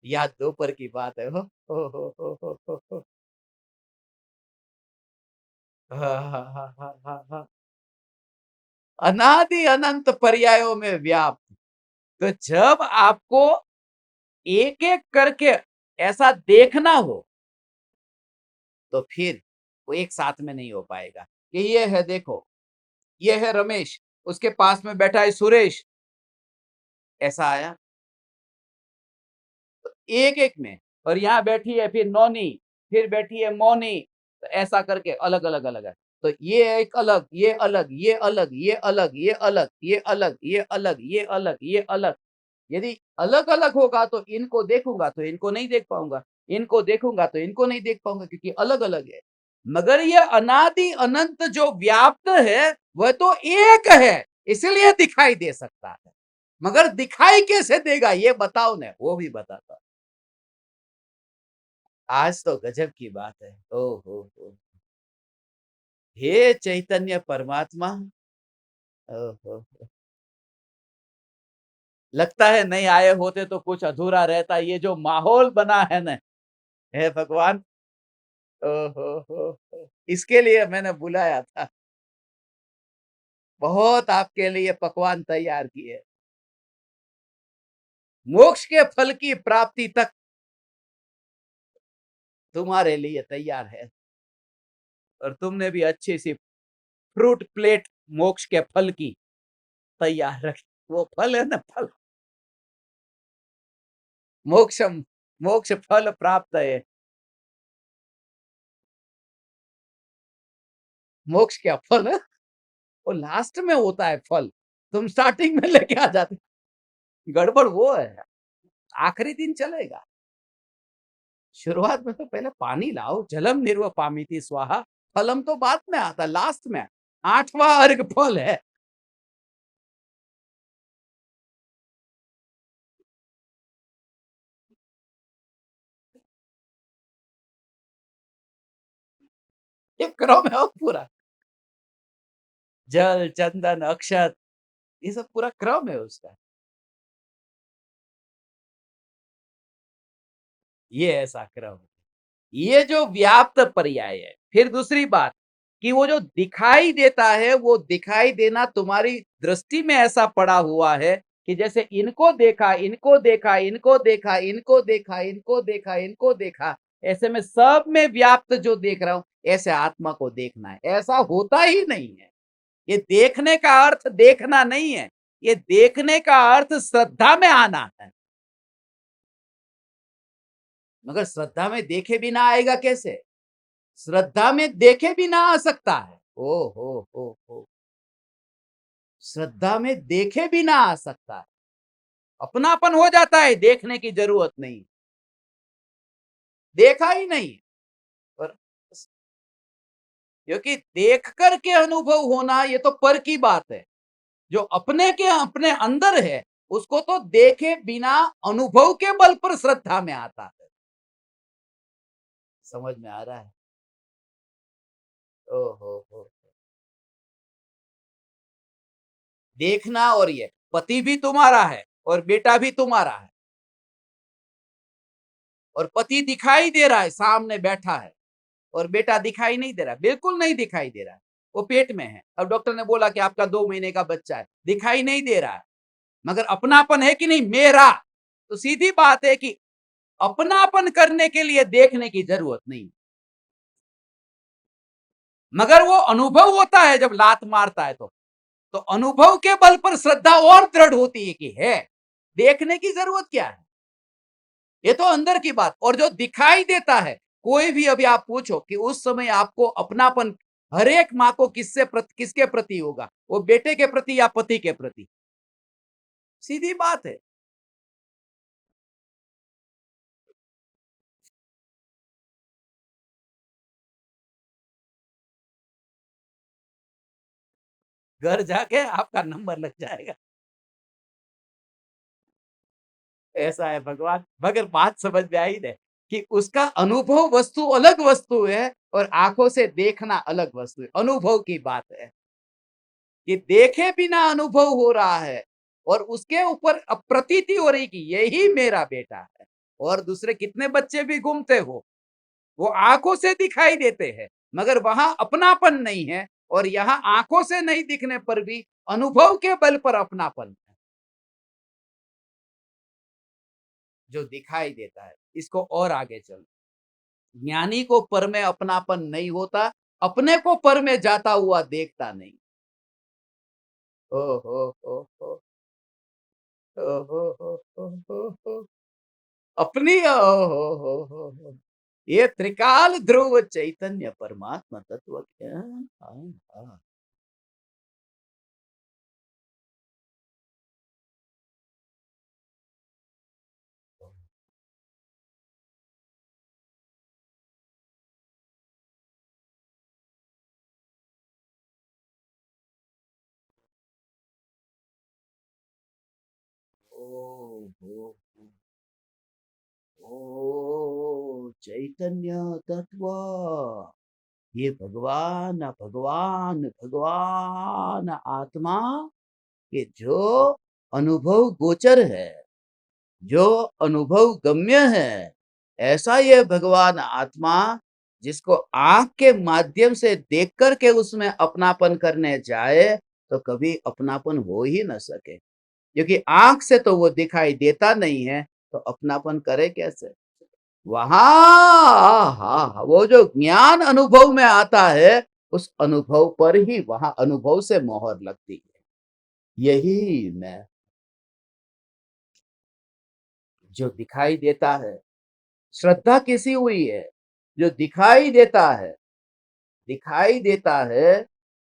याद दोपहर की बात है। हो। हाँ, हाँ, हाँ, हाँ, हाँ, हाँ। अनादि अनंत पर्यायों में व्याप्त। तो जब आपको एक-एक करके ऐसा देखना हो, तो फिर वो एक साथ में नहीं हो पाएगा कि ये है देखो, ये है रमेश, उसके पास में बैठा है सुरेश, ऐसा आया एक-एक में। और यहाँ बैठी है फिर नौनी, फिर बैठी है मौनी, तो ऐसा करके अलग-अलग, अलग है। तो ये एक अलग, ये अलग, ये अलग, ये अलग, ये अलग, ये अलग, ये अलग, ये अलग, ये अलग। यदि अलग-अलग होगा तो इनको देखूँगा तो इनको नहीं देख पाऊँगा, इनको देखूँगा तो इनको नहीं देख पाऊँगा क्योंकि अलग-अलग है। मगर ये अनादि अनंत जो व्याप्त है, वह तो एक है, इसलिए दिखाई दे सकता है। मगर दिखाई कैसे देगा ये बताओ ना, वो भी बताता हूँ। आज तो गजब की बात है। ओहो हो! हे चैतन्य परमात्मा! ओहो! लगता है नहीं आए होते तो कुछ अधूरा रहता। ये जो माहौल बना है ना, हे भगवान! ओहो हो! इसके लिए मैंने बुलाया था। बहुत आपके लिए पकवान तैयार किए। मोक्ष के फल की प्राप्ति तक तुम्हारे लिए तैयार है और तुमने भी अच्छी सी फ्रूट प्लेट मोक्ष के फल की तैयार रखी। वो फल है ना फल, मोक्षम मोक्ष फल प्राप्त है। मोक्ष क्या फल है? वो लास्ट में होता है फल। तुम स्टार्टिंग में लेके आ जाते। गड़बड़ वो है, आखिरी दिन चलेगा। शुरुआत में तो पहले पानी लाओ, जलम निर्वपामिति स्वाहा। फलम तो बाद में आता है, लास्ट में। 8वां अर्घ फल है। ये क्रम है वो पूरा। जल, चंदन, अक्षत, ये सब पूरा क्रम है उसका। ये ऐसा क्रम है। ये जो व्याप्त पर्याय है। फिर दूसरी बात कि वो जो दिखाई देता है, वो दिखाई देना तुम्हारी दृष्टि में ऐसा पड़ा हुआ है कि जैसे इनको देखा, इनको देखा, इनको देखा, इनको देखा, इनको देखा, इनको देखा, ऐसे में सब में व्याप्त जो देख रहा हूं, ऐसे आत्मा को देखना है। ऐसा होता ही नहीं है। ये देखने का अर्थ देखना नहीं है। ये देखने का अर्थ श्रद्धा में आना है। मगर श्रद्धा में देखे बिना आएगा कैसे? श्रद्धा में देखे भी ना आ सकता है। ओ हो। श्रद्धा में देखे भी ना आ सकता है। अपनापन हो जाता है, देखने की जरूरत नहीं। देखा ही नहीं। और क्योंकि देख कर के अनुभव होना ये तो पर की बात है। जो अपने के अपने अंदर है, उसको तो देखे बिना अनुभव के बल पर श्रद्धा में आता है। समझ में आ रहा है? ओ हो। देखना और ये पति भी तुम्हारा है और बेटा भी तुम्हारा है। और पति दिखाई दे रहा है, सामने बैठा है। और बेटा दिखाई नहीं दे रहा, बिल्कुल नहीं दिखाई दे रहा है। वो पेट में है। अब डॉक्टर ने बोला कि आपका 2 महीने का बच्चा है, दिखाई नहीं दे रहा है। मगर अपनापन है कि नहीं मेरा? तो सीधी बात है कि अपनापन करने के लिए देखने की जरूरत नहीं। मगर वो अनुभव होता है जब लात मारता है तो अनुभव के बल पर श्रद्धा और दृढ़ होती है कि है। देखने की जरूरत क्या है? ये तो अंदर की बात। और जो दिखाई देता है, कोई भी अभी आप पूछो कि उस समय आपको अपनापन हर एक माँ को किसके प्रति होगा? वो बेटे के प्रति या पति के प्रति? सीधी बात है। घर जाके आपका नंबर लग जाएगा। ऐसा है भगवान। मगर बात समझ में आई ना कि उसका अनुभव वस्तु अलग वस्तु है और आंखों से देखना अलग वस्तु है। अनुभव की बात है कि देखे बिना अनुभव हो रहा है और उसके ऊपर प्रतीति हो रही कि यही मेरा बेटा है। और दूसरे कितने बच्चे भी घूमते हो, वो आंखों से दिखाई देते हैं मगर वहां अपनापन नहीं है, और यहाँ आंखों से नहीं दिखने पर भी अनुभव के बल पर अपनापन है जो दिखाई देता है। इसको और आगे चलो, ज्ञानी को पर में अपनापन नहीं होता, अपने को पर में जाता हुआ देखता नहीं। ओ हो ओ हो अपनी हो ये त्रिकाल ध्रुव चैतन्य परमात्मा तत्व क्या। हाँ, हाँ। ओ हो ओ चैतन्य तत्व, ये भगवान भगवान भगवान आत्मा, ये जो अनुभव गोचर है, जो अनुभव गम्य है, ऐसा ये भगवान आत्मा जिसको आंख के माध्यम से देख करके उसमें अपनापन करने जाए तो कभी अपनापन हो ही न सके, क्योंकि आंख से तो वो दिखाई देता नहीं है, तो अपनापन करे कैसे। वहां हाँ, वो जो ज्ञान अनुभव में आता है, उस अनुभव पर ही वहां अनुभव से मोहर लगती है। यही मैं जो दिखाई देता है, श्रद्धा किसी हुई है, जो दिखाई देता है, दिखाई देता है,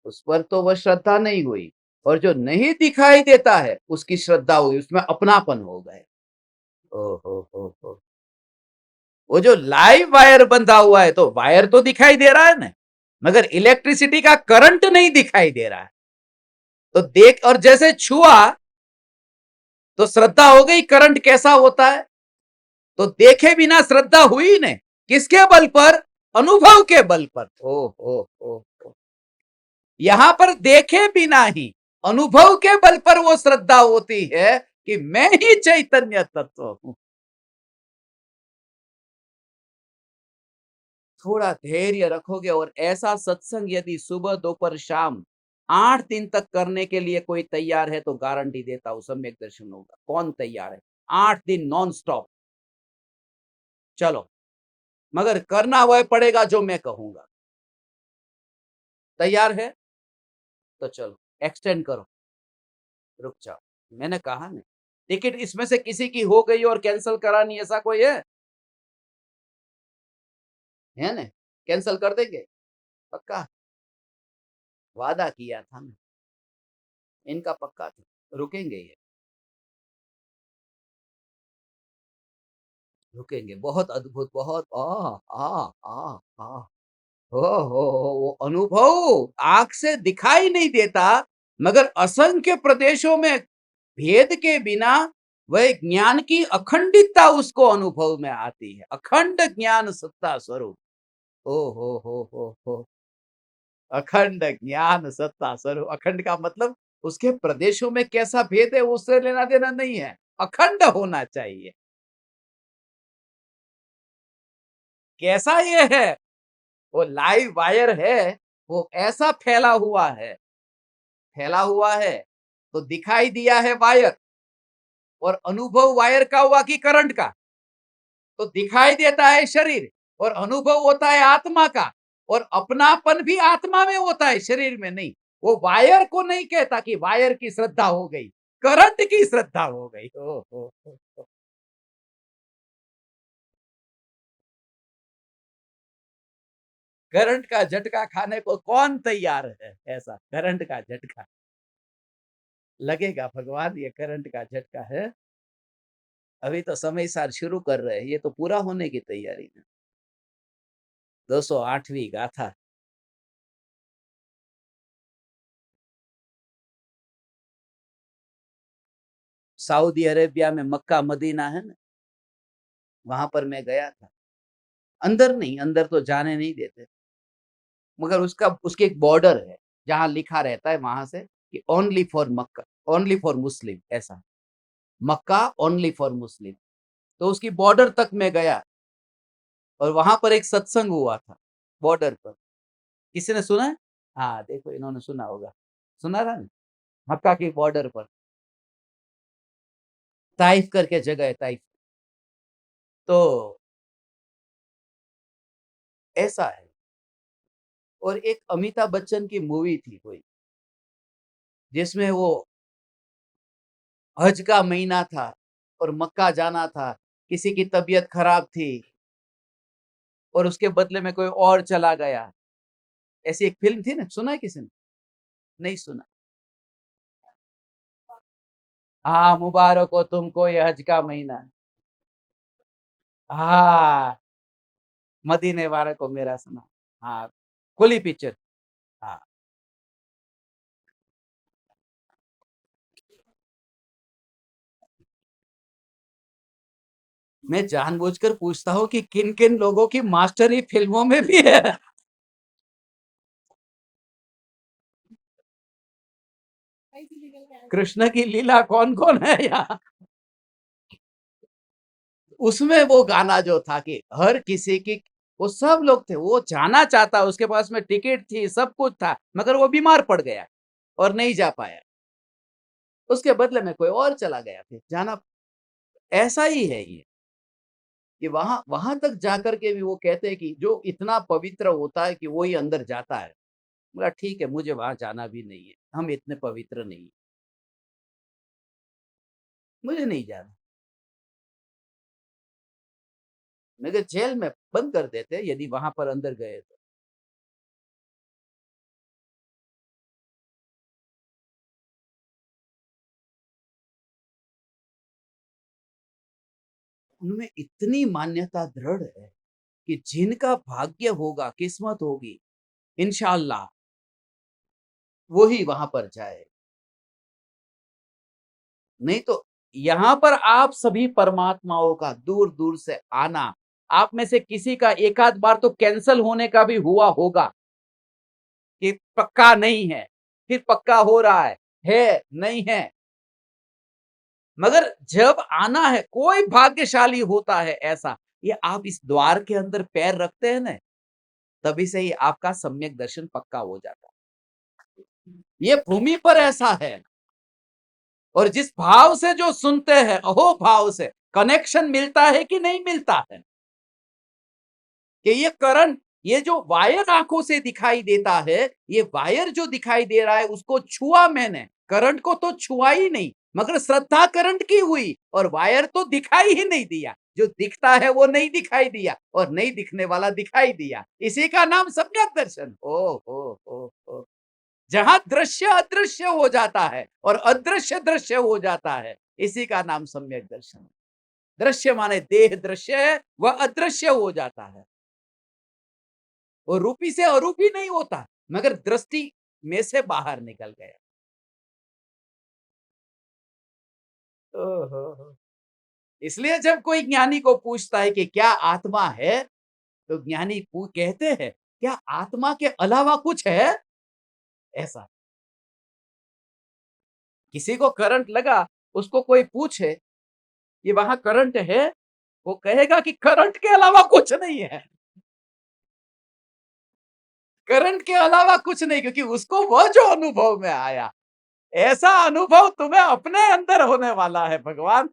उस पर तो वह श्रद्धा नहीं हुई, और जो नहीं दिखाई देता है उसकी श्रद्धा हुई, उसमें अपनापन हो गए। ओ हो वो जो लाइव वायर बंधा हुआ है, तो वायर तो दिखाई दे रहा है ना, मगर इलेक्ट्रिसिटी का करंट नहीं दिखाई दे रहा है। तो देख और जैसे छुआ तो श्रद्धा हो गई, करंट कैसा होता है, तो देखे बिना श्रद्धा हुई नहीं, किसके बल पर, अनुभव के बल पर। ओ यहां पर देखे बिना ही अनुभव के बल पर वो श्रद्धा होती है कि मैं ही चैतन्य तत्व हूं। थोड़ा धैर्य रखोगे, और ऐसा सत्संग यदि सुबह दोपहर शाम 8 दिन तक करने के लिए कोई तैयार है तो गारंटी देता हूं सम्यक दर्शन होगा। कौन तैयार है? 8 दिन नॉन स्टॉप चलो, मगर करना वह पड़ेगा जो मैं कहूंगा। तैयार है तो चलो, एक्सटेंड करो, रुक जाओ। मैंने कहा ना, टिकट इसमें से किसी की हो गई और कैंसिल करानी, ऐसा कोई है ना? कैंसिल कर देंगे पक्का, वादा किया था ना, इनका पक्का था, रुकेंगे ये, रुकेंगे। बहुत अद्भुत, बहुत आ आ आ आ हो वो अनुभव आंख से दिखाई नहीं देता, मगर असंख्य प्रदेशों में भेद के बिना वह ज्ञान की अखंडितता उसको अनुभव में आती है। अखंड ज्ञान सत्ता स्वरूप। ओ हो अखंड ज्ञान सत्ता स्वरूप। अखंड का मतलब उसके प्रदेशों में कैसा भेद है उससे लेना देना नहीं है, अखंड होना चाहिए। कैसा ये है, वो लाइव वायर है, वो ऐसा फैला हुआ है, तो दिखाई दिया है वायर, और अनुभव वायर का हुआ कि करंट का, तो दिखाई देता है शरीर, और अनुभव होता है आत्मा का, और अपनापन भी आत्मा में होता है, शरीर में नहीं। वो वायर को नहीं कहता कि वायर की श्रद्धा हो गई, करंट की श्रद्धा हो गई। ओ। करंट का झटका खाने को कौन तैयार है, ऐसा करंट का झटका लगेगा भगवान, ये करंट का झटका है। अभी तो समय सार शुरू कर रहे हैं, ये तो पूरा होने की तैयारी में। 208वीं गाथा। सऊदी अरेबिया में मक्का मदीना है ना, वहां पर मैं गया था। अंदर नहीं, अंदर तो जाने नहीं देते, मगर उसका उसके एक बॉर्डर है जहां लिखा रहता है वहां से कि only for Mecca, only for Muslim, ऐसा, मक्का ओनली फॉर मुस्लिम। तो उसकी बॉर्डर तक मैं गया और वहां पर एक सत्संग हुआ था बॉर्डर पर। किसी ने सुना है? हाँ, देखो इन्होंने सुना होगा। सुना था ना? मक्का की बॉर्डर पर ताइफ करके जगह है, ताइफ। तो ऐसा है। और एक अमिताभ बच्चन की मूवी थी कोई, जिसमें वो हज का महीना था और मक्का जाना था, किसी की तबीयत खराब थी और उसके बदले में कोई और चला गया। ऐसी एक फ़िल्म थी ना, सुना है किसी ने? नहीं सुना। हाँ, मुबारक हो तुमको ये हज का महीना। हाँ, मदीने वाले को मेरा सलाम। हाँ, खुली पिक्चर। हाँ, मैं जानबूझकर पूछता हूँ कि किन-किन लोगों की मास्टरी फ़िल्मों में भी है। कृष्ण की लीला कौन-कौन है यहाँ? उसमें वो गाना जो था कि हर किसी की, वो सब लोग थे, वो जाना चाहता, उसके पास में टिकट थी, सब कुछ था, मगर वो बीमार पड़ गया और नहीं जा पाया। उसके बदले में कोई और चला गया फिर जाना। ऐसा ही है ये, कि वहाँ वहाँ तक जाकर के भी वो कहते हैं कि जो इतना पवित्र होता है कि वो ही अंदर जाता है। बोला ठीक है, मुझे वहाँ जाना भी नहीं है, हम इतने पवित्र नहीं हैं, मुझे नहीं जाना। मगर जेल में बंद कर देते यदि वहाँ पर अंदर गए तो। उनमें इतनी मान्यता दृढ़ है कि जिनका भाग्य होगा, किस्मत होगी, इंशाअल्लाह वो ही वहाँ पर जाए। नहीं तो यहाँ पर आप सभी परमात्माओं का दूर-दूर से आना, आप में से किसी का एक आध बार तो कैंसल होने का भी हुआ होगा कि पक्का नहीं है, फिर पक्का हो रहा है, नहीं है। मगर जब आना है, कोई भाग्यशाली होता है ऐसा, ये आप इस द्वार के अंदर पैर रखते हैं ना, तभी से ही आपका सम्यक दर्शन पक्का हो जाता है। ये भूमि पर ऐसा है। और जिस भाव से जो सुनते हैं, अहो भाव से कनेक्शन मिलता है कि नहीं मिलता है? कि ये करंट, ये जो वायर आंखों से दिखाई देता है, ये वायर जो दिखाई दे रहा है उसको छुआ मैंने, करंट को तो छुआ ही नहीं, मगर श्रद्धा करंट की हुई और वायर तो दिखाई ही नहीं दिया। जो दिखता है वो नहीं दिखाई दिया और नहीं दिखने वाला दिखाई दिया, इसी का नाम सम्यक दर्शन। ओ हो। जहां दृश्य अदृश्य हो जाता है और अदृश्य दृश्य हो जाता है, इसी का नाम सम्यक दर्शन है। दृश्य माने देह दृश्य है, वह अदृश्य हो जाता है। वो रूपी से अरूपी नहीं होता, मगर दृष्टि में से बाहर निकल गया। ओहो! इसलिए जब कोई ज्ञानी को पूछता है कि क्या आत्मा है, तो ज्ञानी कहते हैं, क्या आत्मा के अलावा कुछ है? ऐसा। किसी को करंट लगा, उसको कोई पूछे, ये वहां करंट है? वो कहेगा कि करंट के अलावा कुछ नहीं है। करंट के अलावा कुछ नहीं, क्योंकि उसको वह जो अनुभव में आया, ऐसा अनुभव तुम्हें अपने अंदर होने वाला है भगवान।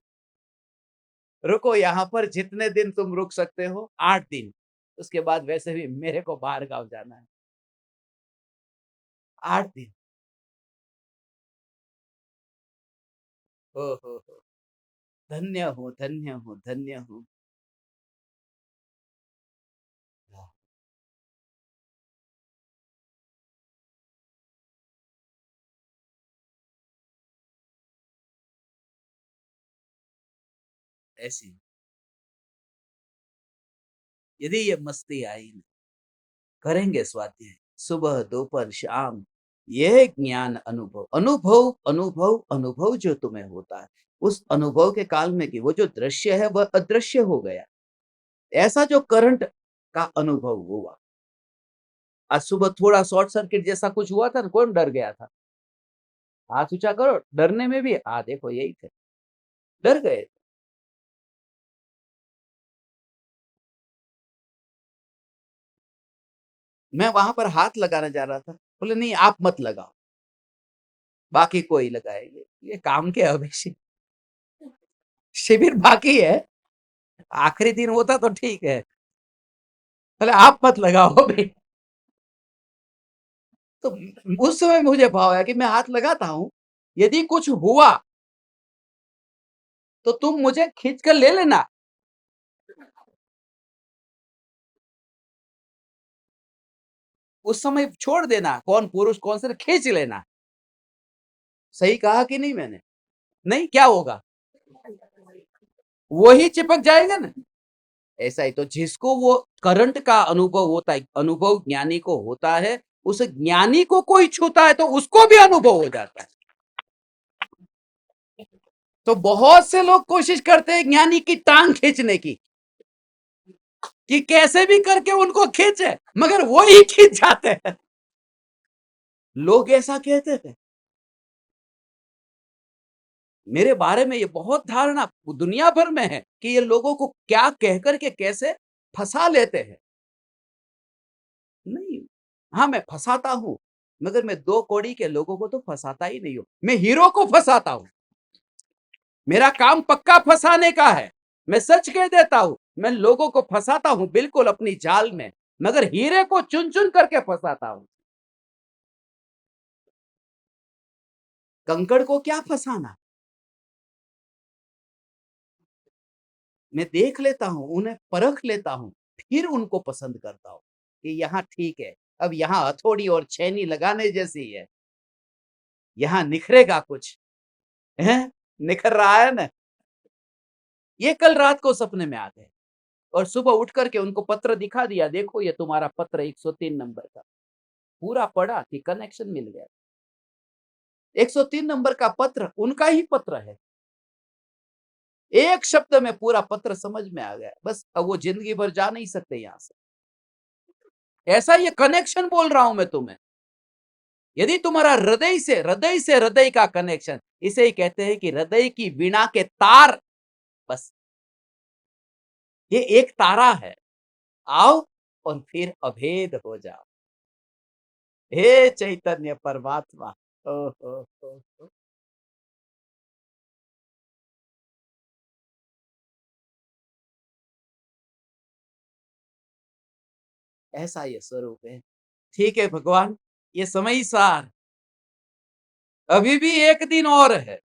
रुको यहाँ पर जितने दिन तुम रुक सकते हो, 8 दिन। उसके बाद वैसे भी मेरे को बाहर गाँव जाना है। 8 दिन। हो। धन्य हूँ, धन्य हूँ, धन्य हूँ। हाँ, ऐसी यदि ये मस्ती आई न, करेंगे स्वाध्याय सुबह, दोपहर, शाम। यह ज्ञान अनुभव, अनुभव, अनुभव, अनुभव जो तुम्हें होता है, उस अनुभव के काल में कि वो जो दृश्य है वह अदृश्य हो गया। ऐसा जो करंट का अनुभव हुआ। आज सुबह थोड़ा शॉर्ट सर्किट जैसा कुछ हुआ था ना, कौन डर गया था? हाथ ऊँचा करो, डरने में भी देखो यही थे, डर गए। मैं वहां पर हाथ लगाने जा रहा था, बोले नहीं आप मत लगाओ, बाकी कोई लगाएंगे। ये काम के अभी शिविर बाकी है, आखिरी दिन होता तो ठीक है, बोले आप मत लगाओ अभी। तो उस समय मुझे भाव आया कि मैं हाथ लगाता हूं, यदि कुछ हुआ तो तुम मुझे खींच कर ले लेना। उस समय छोड़ देना, कौन पुरुष कौन से खींच लेना। सही कहा कि नहीं मैंने? नहीं, क्या होगा? वही चिपक जाएगा ना। ऐसा ही तो जिसको वो करंट का अनुभव होता है, अनुभव ज्ञानी को होता है, उस ज्ञानी को कोई छूता है तो उसको भी अनुभव हो जाता है। तो बहुत से लोग कोशिश करते हैं ज्ञानी की टांग खींचने की, कि कैसे भी करके उनको खींचे, मगर वो ही खींच जाते हैं। लोग ऐसा कहते थे मेरे बारे में, ये बहुत धारणा दुनिया भर में है कि ये लोगों को क्या कहकर के कैसे फंसा लेते हैं। नहीं, हाँ मैं फंसाता हूं, मगर मैं 2 कौड़ी के लोगों को तो फंसाता ही नहीं हूं, मैं हीरो को फंसाता हूं। मेरा काम पक्का फंसाने का है, मैं सच कह देता हूं, मैं लोगों को फंसाता हूं बिल्कुल अपनी जाल में, मगर हीरे को चुन चुन करके फंसाता हूं। कंकड़ को क्या फंसाना, मैं देख लेता हूं, उन्हें परख लेता हूं, फिर उनको पसंद करता हूं कि यहाँ ठीक है, अब यहाँ हथौड़ी और छेनी लगाने जैसी है, यहाँ निखरेगा कुछ है, निखर रहा है ना। ये कल रात को सपने में आ गए और सुबह उठ करके उनको पत्र दिखा दिया, देखो ये तुम्हारा पत्र 103 नंबर का। पूरा पढ़ा कि कनेक्शन मिल गया। 103 नंबर का पत्र उनका ही पत्र है। एक शब्द में पूरा पत्र समझ में आ गया, बस अब वो जिंदगी भर जा नहीं सकते यहां से। ऐसा ये कनेक्शन बोल रहा हूं मैं तुम्हें। यदि तुम्हारा हृदय से हृदय का कनेक्शन, इसे ही कहते हैं कि हृदय की वीणा के तार, बस ये एक तारा है, आओ और फिर अभेद हो जाओ। हे चैतन्य परमात्मा। ओ, ओ, ओ, ओ। ऐसा ये स्वरूप है। ठीक है भगवान, ये समय सार, अभी भी एक दिन और है,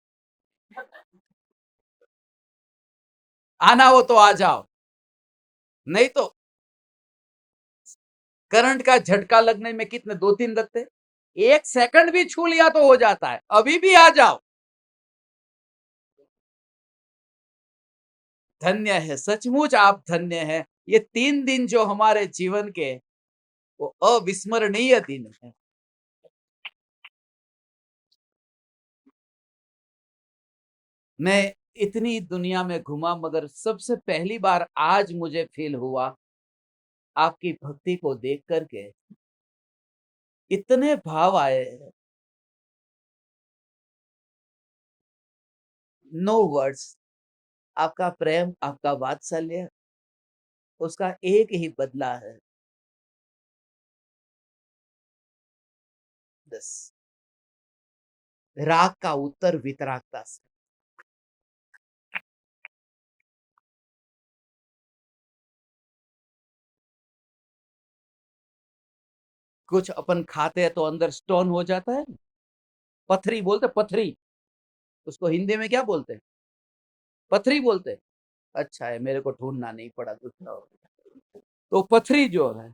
आना हो तो आ जाओ, नहीं तो करंट का झटका लगने में कितने 2-3 लगते, 1 सेकंड भी छू लिया तो हो जाता है, अभी भी आ जाओ। धन्य है, सचमुच आप धन्य है। ये 3 दिन जो हमारे जीवन के वो अविस्मरणीय दिन है। मैं इतनी दुनिया में घूमा, मगर सबसे पहली बार आज मुझे फील हुआ आपकी भक्ति को देख करके, इतने भाव आए, नो वर्ड्स। आपका प्रेम, आपका वात्सल्य, उसका एक ही बदला है, बस राग का उत्तर वितरागता से। कुछ अपन खाते हैं तो अंदर स्टोन हो जाता है, पथरी बोलते, पथरी, उसको हिंदी में क्या बोलते हैं? पथरी बोलते हैं। अच्छा है, मेरे को ढूंढना नहीं पड़ा दूसरा। तो पथरी जो है,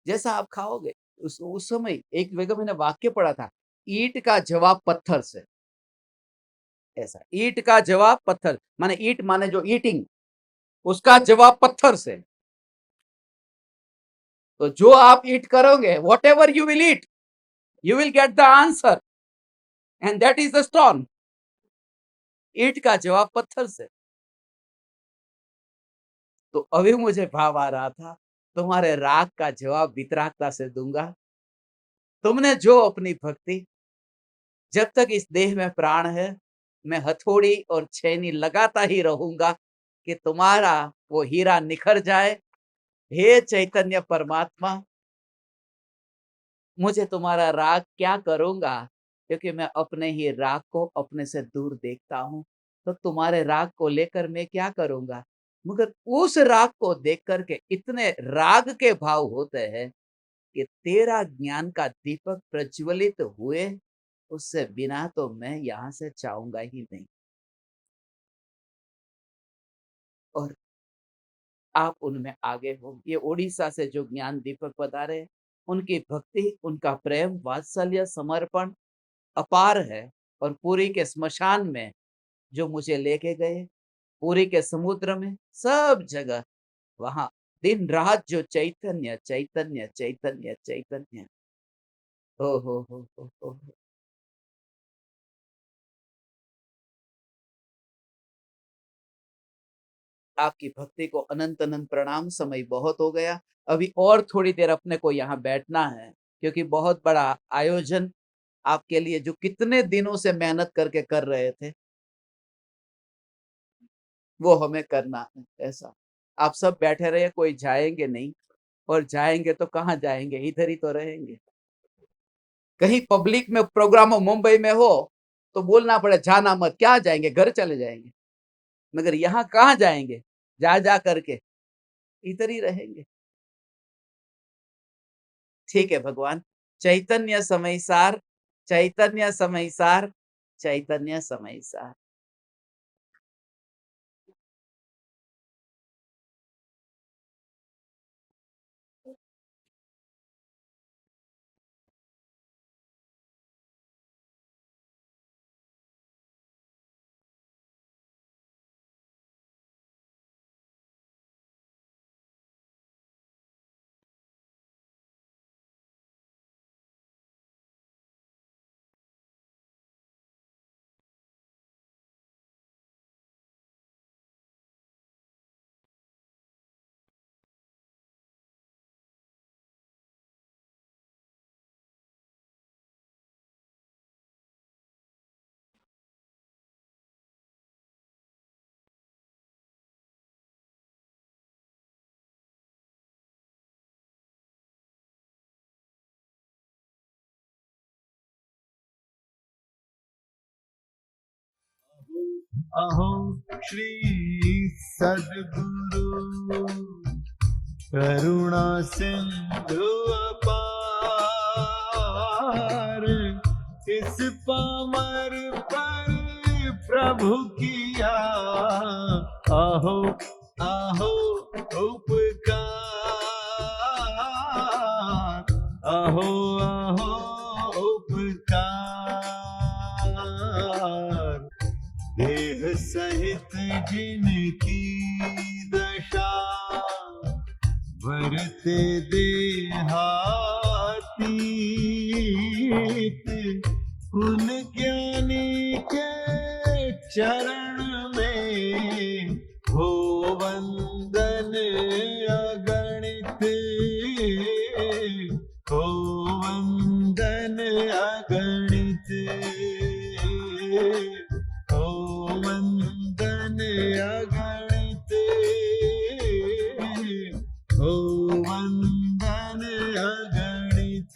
जैसा आप खाओगे, उस समय एक जगह मैंने वाक्य पढ़ा था, ईंट का जवाब पत्थर से। ऐसा, ईंट का जवाब पत्थर, माने ईंट माने जो ईटिंग, उसका जवाब पत्थर से। तो जो आप ईट करोगे, what ever you will eat, you will get the answer, and that is the stone. ईंट का जवाब पत्थर से। तो अभी मुझे भाव आ रहा था, तुम्हारे राग का जवाब वितरागता से दूंगा। तुमने जो अपनी भक्ति, जब तक इस देह में प्राण है, मैं हथौड़ी और छेनी लगाता ही रहूंगा कि तुम्हारा वो हीरा निखर जाए, हे चैतन्य परमात्मा, मुझे तुम्हारा राग क्या करूँगा? क्योंकि मैं अपने ही राग को अपने से दूर देखता हूँ। तो तुम्हारे राग को लेकर मैं क्या करूँगा? मगर उस राग को देख कर के इतने राग के भाव होते हैं कि तेरा ज्ञान का दीपक प्रज्वलित हुए, उससे बिना तो मैं यहाँ से जाऊँगा ही नहीं। और आप उनमें आगे हो। ये ओडिशा से जो ज्ञान दीपक पधारे हैं, उनकी भक्ति, उनका प्रेम, वात्सल्य, समर्पण अपार है। और पुरी के स्मशान में जो मुझे लेके गए, पुरी के समुद्र में, सब जगह वहाँ दिन-रात जो चैतन्य, चैतन्य, चैतन्य, चैतन्य। हो। आपकी भक्ति को अनंत-अनंत प्रणाम। समय बहुत हो गया। अभी और थोड़ी देर अपने को यहाँ बैठना है, क्योंकि बहुत बड़ा आयोजन आपके लिए जो कितने दिनों से मेहनत करके कर रहे थे, वो हमें करना है ऐसा। आप सब बैठे रहिए, कोई जाएँगे नहीं, और जाएँगे तो कहाँ जाएँगे? इधर ही तो रहेंगे। कहीं पब्लिक में प्रोग्राम हो, मुंबई में हो, तो बोलना पड़े जाना मत, क्या जाएँगे? घर चले जाएँगे। मगर यहाँ कहाँ जाएँगे? जा करके इधर ही रहेंगे। ठीक है भगवान। चैतन्य समय सार, चैतन्य समय सार, चैतन्य समय सार। अहो श्री सद्गुरु करुणा सिंधु अपार, इस पामर पर प्रभु किया अहो अहो उपकार, अहो अहो उपकार। देह सहित जिनकी दशा भरते देहातीत, उन ज्ञानी के चरण में हो वंदन अगणित, हो वंदन अगणित, हो वंदन अगणित, हो वंदन अगणित।